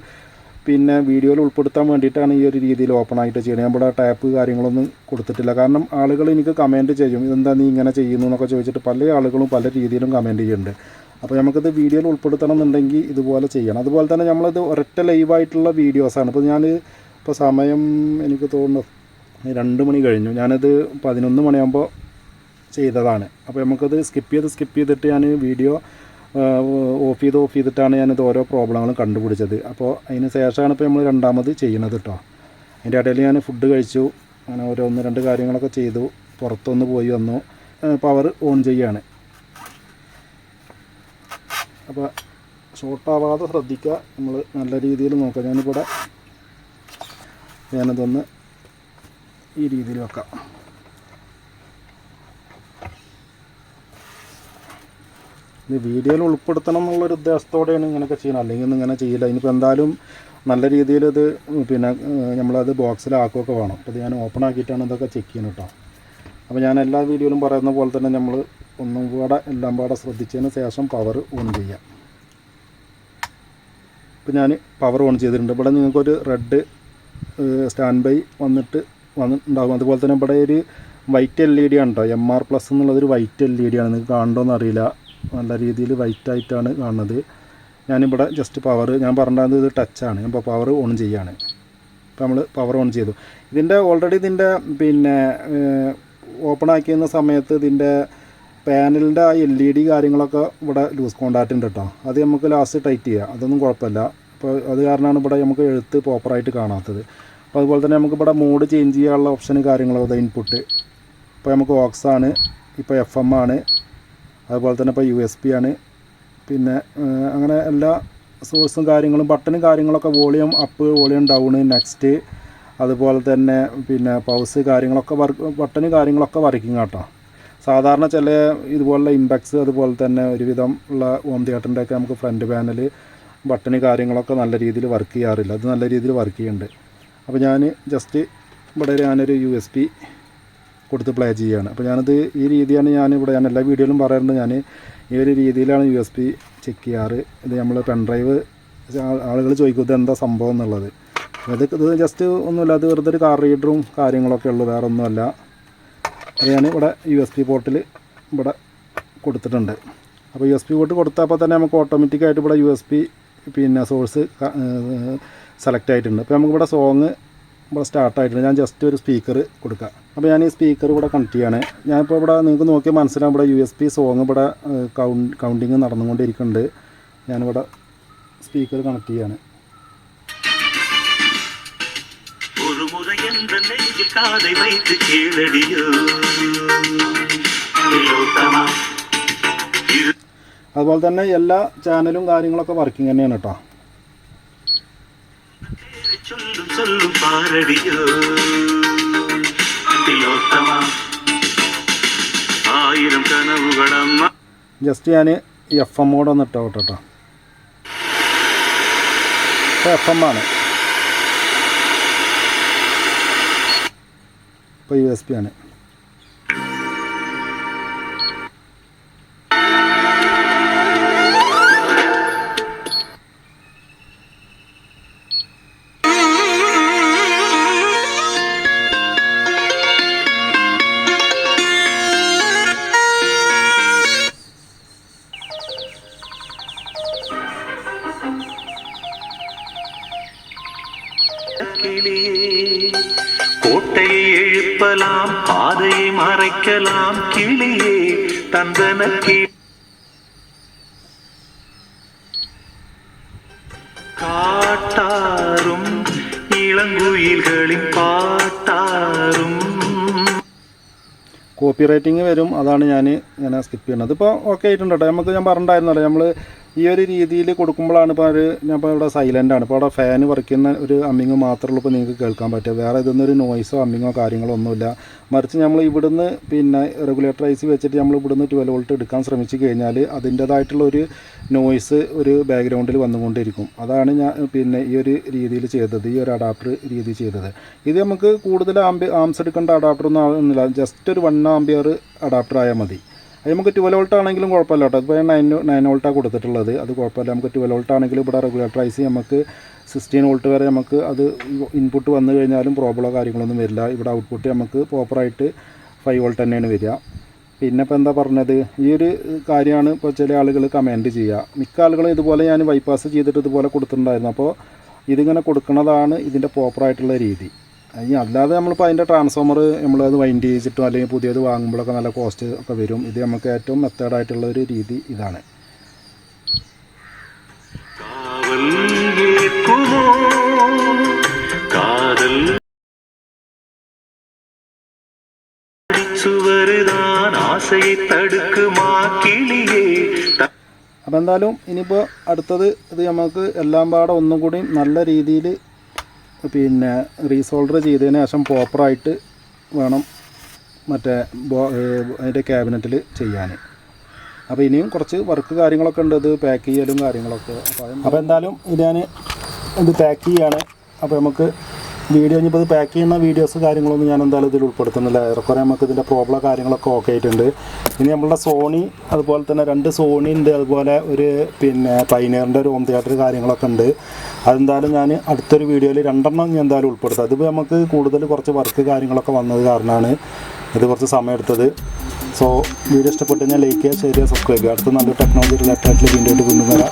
വീഡിയോയിൽ ഉൾപ്പെടുത്താൻ വേണ്ടിയിട്ടാണ് ഈ ഒരു രീതിയിൽ ഓപ്പൺ ആയിട്ട് ചെയ്യണം. ഞാൻ ഇവിടെ ടാപ്പ് കാര്യങ്ങളൊന്നും കൊടുത്തിട്ടില്ല. കാരണം ആളുകൾ എനിക്ക് കമൻറ്റ് ചെയ്യും, ഇതെന്താ നീ ഇങ്ങനെ ചെയ്യുന്നു എന്നൊക്കെ ചോദിച്ചിട്ട് പല ആളുകളും പല രീതിയിലും കമൻറ്റ് ചെയ്യുന്നുണ്ട്. അപ്പോൾ നമുക്കിത് വീഡിയോയിൽ ഉൾപ്പെടുത്തണം എന്നുണ്ടെങ്കിൽ ഇതുപോലെ ചെയ്യണം. അതുപോലെ തന്നെ നമ്മളിത് ഒരൊറ്റ ലൈവായിട്ടുള്ള വീഡിയോസാണ്. ഇപ്പോൾ ഇപ്പോൾ സമയം എനിക്ക് തോന്നുന്നു 2 മണി കഴിഞ്ഞു. ഞാനത് 11 മണിയാകുമ്പോൾ ചെയ്തതാണ്. അപ്പോൾ നമുക്കത് സ്കിപ്പ് ചെയ്തിട്ട് ഞാൻ വീഡിയോ ഓഫ് ചെയ്തിട്ടാണ് ഞാനിത് ഓരോ പ്രോബ്ലങ്ങളും കണ്ടുപിടിച്ചത്. അപ്പോൾ അതിന് ശേഷമാണ് ഇപ്പോൾ നമ്മൾ രണ്ടാമത് ചെയ്യുന്നത് കേട്ടോ. അതിൻ്റെ ഇടയിൽ ഞാൻ ഫുഡ് കഴിച്ചു, അങ്ങനെ ഓരോ 1-2 കാര്യങ്ങളൊക്കെ ചെയ്തു, പുറത്തൊന്ന് പോയി വന്നു. പവർ ഓൺ ചെയ്യുകയാണ്. അപ്പോൾ ഷോർട്ടാവാതെ ശ്രദ്ധിക്കുക, നമ്മൾ നല്ല രീതിയിൽ നോക്കുക. ഞാനതൊന്ന് ഈ രീതിയിൽ വെക്കാം. ഇത് വീഡിയോയിൽ ഉൾപ്പെടുത്തണം എന്നുള്ളൊരു ഉദ്ദേശത്തോടെയാണ് ഇങ്ങനെയൊക്കെ ചെയ്യുന്നത്, അല്ലെങ്കിൽ ഒന്നും ഇങ്ങനെ ചെയ്യില്ല. ഇനിയിപ്പോൾ എന്തായാലും നല്ല രീതിയിൽ ഇത് നമ്മളത് ബോക്സിലാക്കുകയൊക്കെ വേണം. അപ്പോൾ ഇത് ഞാൻ ഓപ്പൺ ആക്കിയിട്ടാണ് ഇതൊക്കെ ചെക്ക് ചെയ്യുന്നത് കേട്ടോ. അപ്പോൾ ഞാൻ എല്ലാ വീഡിയോയിലും പറയുന്ന പോലെ തന്നെ നമ്മൾ ഒന്നും കൂടെ എല്ലാം പാടെ ശ്രദ്ധിച്ചതിന് ശേഷം പവർ ഓൺ ചെയ്യാം. ഇപ്പോൾ ഞാൻ പവർ ഓൺ ചെയ്തിട്ടുണ്ട്. ഇവിടെ നിങ്ങൾക്കൊരു റെഡ് സ്റ്റാൻഡ് ബൈ വന്നിട്ടുണ്ടാകും. അതുപോലെ തന്നെ ഇവിടെ ഒരു വൈറ്റ് LED ആണ് കേട്ടോ, MR+ എന്നുള്ളതൊരു വൈറ്റ് LED ആണ്. നിങ്ങൾക്ക് കാണണ്ടോയെന്ന് അറിയില്ല, നല്ല രീതിയിൽ വൈറ്റായിട്ടാണ് കാണുന്നത്. ഞാനിവിടെ ജസ്റ്റ് പവർ ഞാൻ പറഞ്ഞത് ഇത് ടച്ചാണ്. ഇപ്പോൾ പവർ ഓൺ ചെയ്യാണ്. ഇപ്പോൾ നമ്മൾ പവർ ഓൺ ചെയ്തു. ഓൾറെഡി ഇതിൻ്റെ ഓപ്പൺ ആക്കിയുന്ന സമയത്ത് ഇതിൻ്റെ പാനലിൻ്റെ ആ LED കാര്യങ്ങളൊക്കെ ഇവിടെ ലൂസ് കോണ്ടാക്റ്റ് ഉണ്ട് കേട്ടോ. അത് നമുക്ക് ലാസ്റ്റ് ടൈറ്റ് ചെയ്യാം, അതൊന്നും കുഴപ്പമില്ല. അപ്പോൾ അത് കാരണമാണ് ഇവിടെ നമുക്ക് എഴുത്ത് പ്രോപ്പറായിട്ട് കാണാത്തത്. അപ്പോൾ അതുപോലെ തന്നെ നമുക്കിവിടെ മോഡ് ചേഞ്ച് ചെയ്യാനുള്ള ഓപ്ഷന് കാര്യങ്ങളോ ഇൻപുട്ട് ഇപ്പോൾ നമുക്ക് ഓക്സ് ആണ്, ഇപ്പോൾ FM ആണ്, അതുപോലെ തന്നെ ഇപ്പോൾ USB ആണ്. അങ്ങനെ എല്ലാ സോഴ്സും കാര്യങ്ങളും ബട്ടണും കാര്യങ്ങളൊക്കെ volume up, volume down, next, അതുപോലെ തന്നെ പൗസ് കാര്യങ്ങളൊക്കെ ബട്ടണ് കാര്യങ്ങളൊക്കെ വർക്കിംഗ് കേട്ടോ. സാധാരണ ചില ഇതുപോലുള്ള ഇമ്പാക്ട്സ് അതുപോലെ തന്നെ ഒരുവിധം ഉള്ള ഹോം തിയേറ്ററിൻ്റെയൊക്കെ നമുക്ക് ഫ്രണ്ട് പാനൽ ബട്ടണ് കാര്യങ്ങളൊക്കെ നല്ല രീതിയിൽ വർക്ക് ചെയ്യാറില്ല. അത് നല്ല രീതിയിൽ വർക്ക് ചെയ്യുന്നുണ്ട്. അപ്പോൾ ഞാൻ ജസ്റ്റ് ഇവിടെ ഞാനൊരു USB കൊടുത്ത് പ്ലേ ചെയ്യുകയാണ്. അപ്പോൾ ഞാനത് ഈ രീതിയാണ് ഞാൻ എല്ലാ വീഡിയോയിലും പറയാറുണ്ട്, ഞാൻ ഈ ഒരു രീതിയിലാണ് USB ചെക്ക് ചെയ്യാറ്. ഇത് നമ്മൾ പെൻഡ്രൈവ് ആളുകൾ ചോദിക്കും ഇത് എന്താ സംഭവം എന്നുള്ളത്. ഇത് ജസ്റ്റ് ഒന്നുമില്ല, അത് വെറുതെ ഒരു കാർ റീഡറും കാര്യങ്ങളൊക്കെ ഉള്ളൂ, വേറെ ഒന്നുമല്ല. അത് ഞാൻ ഇവിടെ USB പോർട്ടിൽ ഇവിടെ കൊടുത്തിട്ടുണ്ട്. അപ്പോൾ USB പോർട്ട് കൊടുത്തപ്പോൾ തന്നെ നമുക്ക് ഓട്ടോമാറ്റിക്കായിട്ട് ഇവിടെ USB സോഴ്സ് സെലക്ട് ആയിട്ടുണ്ട്. അപ്പോൾ നമുക്കിവിടെ സോങ് ഇവിടെ സ്റ്റാർട്ടായിട്ടുണ്ട്. ഞാൻ ജസ്റ്റ് ഒരു സ്പീക്കർ കൊടുക്കാം. അപ്പോൾ ഞാൻ ഈ സ്പീക്കർ ഇവിടെ കണക്ട് ചെയ്യാണ്. ഞാനിപ്പോൾ ഇവിടെ നിങ്ങൾക്ക് നോക്കിയാൽ മനസ്സിലാവും, ഇവിടെ USB സോങ് ഇവിടെ കൗണ്ടിങ് നടന്നുകൊണ്ടിരിക്കുന്നുണ്ട്. ഞാനിവിടെ സ്പീക്കർ കണക്ട് ചെയ്യാണ്. காதை வைத்து கீழடியோ திலோத்தமா അതുപോലെ തന്നെ എല്ലാ ചാനലും കാര്യങ്ങളൊക്കെ വർക്കിംഗ് തന്നെയാണ് കേട്ടോ. சொல்லும் சொல்லும் பாரடியோ திலோத்தமா ആയിരം കനവുകളമ്മ. ജസ്റ്റ് ഞാൻ FM മോഡ് ഒന്ന് ഇട്ടോ കേട്ടോ. ഇപ്പോൾ FM ആണ്, ഇപ്പോൾ USB ആണ്. கோட்டையை எழுப்பலாம், பாதையை மறைக்கலாம், கிளியே தந்தனக்கி காட்டாரும் ഇളങ്കുയിൽകളിൻ പാട്ടാറും. കോപ്പി റൈറ്റിങ് വരും, അതാണ് ഞാൻ ഇങ്ങനെ സ്കിപ്പ് ചെയ്യുന്നത്. ഇപ്പോൾ ഓക്കെ ആയിട്ടുണ്ട് കേട്ടോ. നമുക്ക് ഞാൻ പറഞ്ഞിട്ടുണ്ടായിരുന്നല്ലോ, നമ്മൾ ഈ ഒരു രീതിയിൽ കൊടുക്കുമ്പോഴാണ് ഇപ്പോൾ ഞാൻ ഇപ്പോൾ ഇവിടെ സൈലൻ്റ് ആണ്. ഇപ്പോൾ അവിടെ ഫാൻ വർക്ക് ചെയ്യുന്ന ഒരു അമ്മിങ് മാത്രമേ ഉള്ളൂ ഇപ്പോൾ നിങ്ങൾക്ക് കേൾക്കാൻ പറ്റുക. വേറെ ഇതൊന്നൊരു നോയ്സോ അമ്മിങ്ങോ കാര്യങ്ങളോ ഒന്നുമില്ല. മറിച്ച് നമ്മൾ ഇവിടുന്ന് പിന്നെ റെഗുലേറ്റർ ഐസി വെച്ചിട്ട് നമ്മൾ ഇവിടുന്ന് 12 വോൾട്ട് എടുക്കാൻ ശ്രമിച്ചു കഴിഞ്ഞാൽ അതിൻ്റേതായിട്ടുള്ളൊരു നോയ്സ് ഒരു ബാക്ക്ഗ്രൗണ്ടിൽ വന്നുകൊണ്ടിരിക്കും. അതാണ് ഞാൻ പിന്നെ ഈ ഒരു രീതിയിൽ ചെയ്തത്, ഈ ഒരു അഡാപ്റ്റർ രീതി ചെയ്തത്. ഇത് നമുക്ക് കൂടുതൽ ആംസ് എടുക്കേണ്ട അഡാപ്റ്ററൊന്നും ആവുന്നില്ല. ജസ്റ്റ് ഒരു 1 ആംപിയർ അഡാപ്റ്റർ ആയാൽ മതി. അത് നമുക്ക് 12 വോൾട്ട് ആണെങ്കിലും കുഴപ്പമില്ല കേട്ടോ. ഇപ്പോൾ 9 വോൾട്ടാണ് കൊടുത്തിട്ടുള്ളത്, അത് കുഴപ്പമില്ല. നമുക്ക് 12 വോൾട്ട് ആണെങ്കിലും ഇവിടെ റെഗുലേറ്റർ ഐസി നമുക്ക് 16 വോൾട്ട് വരെ നമുക്ക് അത് ഇൻപുട്ട് വന്നു കഴിഞ്ഞാലും പ്രോബ്ലമോ കാര്യങ്ങളൊന്നും വരില്ല. ഇവിടെ ഔട്ട്പുട്ട് നമുക്ക് പ്രോപ്പറായിട്ട് 5 വോൾട്ട് തന്നെയാണ് വരിക. പിന്നെ ഇപ്പോൾ എന്താ പറഞ്ഞത്, ഈ ഒരു കാര്യമാണ് ഇപ്പോൾ ചില ആളുകൾ കമൻറ്റ് ചെയ്യുക. മിക്ക ആളുകളും ഇതുപോലെ ഞാൻ ബൈപ്പാസ് ചെയ്തിട്ട് ഇതുപോലെ കൊടുത്തിട്ടുണ്ടായിരുന്നു. അപ്പോൾ ഇതിങ്ങനെ കൊടുക്കുന്നതാണ് ഇതിൻ്റെ പ്രോപ്പറായിട്ടുള്ള രീതി. ഇനി അല്ലാതെ നമ്മളിപ്പോൾ അതിൻ്റെ ട്രാൻസ്ഫോമർ നമ്മളത് വൈൻഡ് ചെയ്തിട്ടോ അല്ലെങ്കിൽ പുതിയത് വാങ്ങുമ്പോഴൊക്കെ നല്ല കോസ്റ്റ് ഒക്കെ വരും. ഇത് നമുക്ക് ഏറ്റവും മെത്തേഡായിട്ടുള്ള ഒരു രീതി ഇതാണ്. അപ്പോൾ എന്തായാലും ഇനിയിപ്പോൾ അടുത്തത് ഇത് നമുക്ക് എല്ലാം പാടെ ഒന്നും കൂടി നല്ല രീതിയിൽ പിന്നെ റീസോൾഡർ ചെയ്തതിന് ശേഷം പ്രോപ്പറായിട്ട് വേണം മറ്റേ അതിൻ്റെ ക്യാബിനറ്റിൽ ചെയ്യാൻ. അപ്പോൾ ഇനിയും കുറച്ച് വർക്ക് കാര്യങ്ങളൊക്കെ ഉണ്ട്, ഇത് പാക്ക് ചെയ്യലും കാര്യങ്ങളൊക്കെ. അപ്പോൾ എന്തായാലും ഇത് ഞാൻ ഇത് പാക്ക് ചെയ്യാണ്. അപ്പോൾ നമുക്ക് വീഡിയോ ഇനിയിപ്പോൾ ഇത് പാക്ക് ചെയ്യുന്ന വീഡിയോസ് കാര്യങ്ങളൊന്നും ഞാൻ എന്തായാലും ഇതിൽ ഉൾപ്പെടുത്തുന്നില്ല. ഏറെക്കുറെ നമുക്ക് ഇതിൻ്റെ പ്രോബ്ലം കാര്യങ്ങളൊക്കെ ഓക്കെ ആയിട്ടുണ്ട്. ഇനി നമ്മളുടെ സോണി അതുപോലെ തന്നെ 2 സോണി ഉണ്ട്, അതുപോലെ ഒരു പിന്നെ പൈനിയറിൻ്റെ ഒരു ഹോം തിയേറ്റർ കാര്യങ്ങളൊക്കെ ഉണ്ട്. അതെന്തായാലും ഞാൻ അടുത്തൊരു വീഡിയോയിൽ 2 ഞാൻ എന്തായാലും ഉൾപ്പെടുത്താം. അതിപ്പോൾ നമുക്ക് കൂടുതൽ കുറച്ച് വർക്ക് കാര്യങ്ങളൊക്കെ വന്നത് കാരണമാണ് ഇത് കുറച്ച് സമയം എടുത്തത്. സോ വീഡിയോ ഇഷ്ടപ്പെട്ട് കഴിഞ്ഞാൽ ലൈക്ക് ചെയ്യുക, ഷെയർ ചെയ്യുക, സബ്സ്ക്രൈബ് ചെയ്യുക. അടുത്ത നല്ലൊരു ടെക്നോളജി റിലേറ്റഡ് ആയിട്ടുള്ള വീഡിയോ ആയിട്ട് കൊണ്ടുവരാം.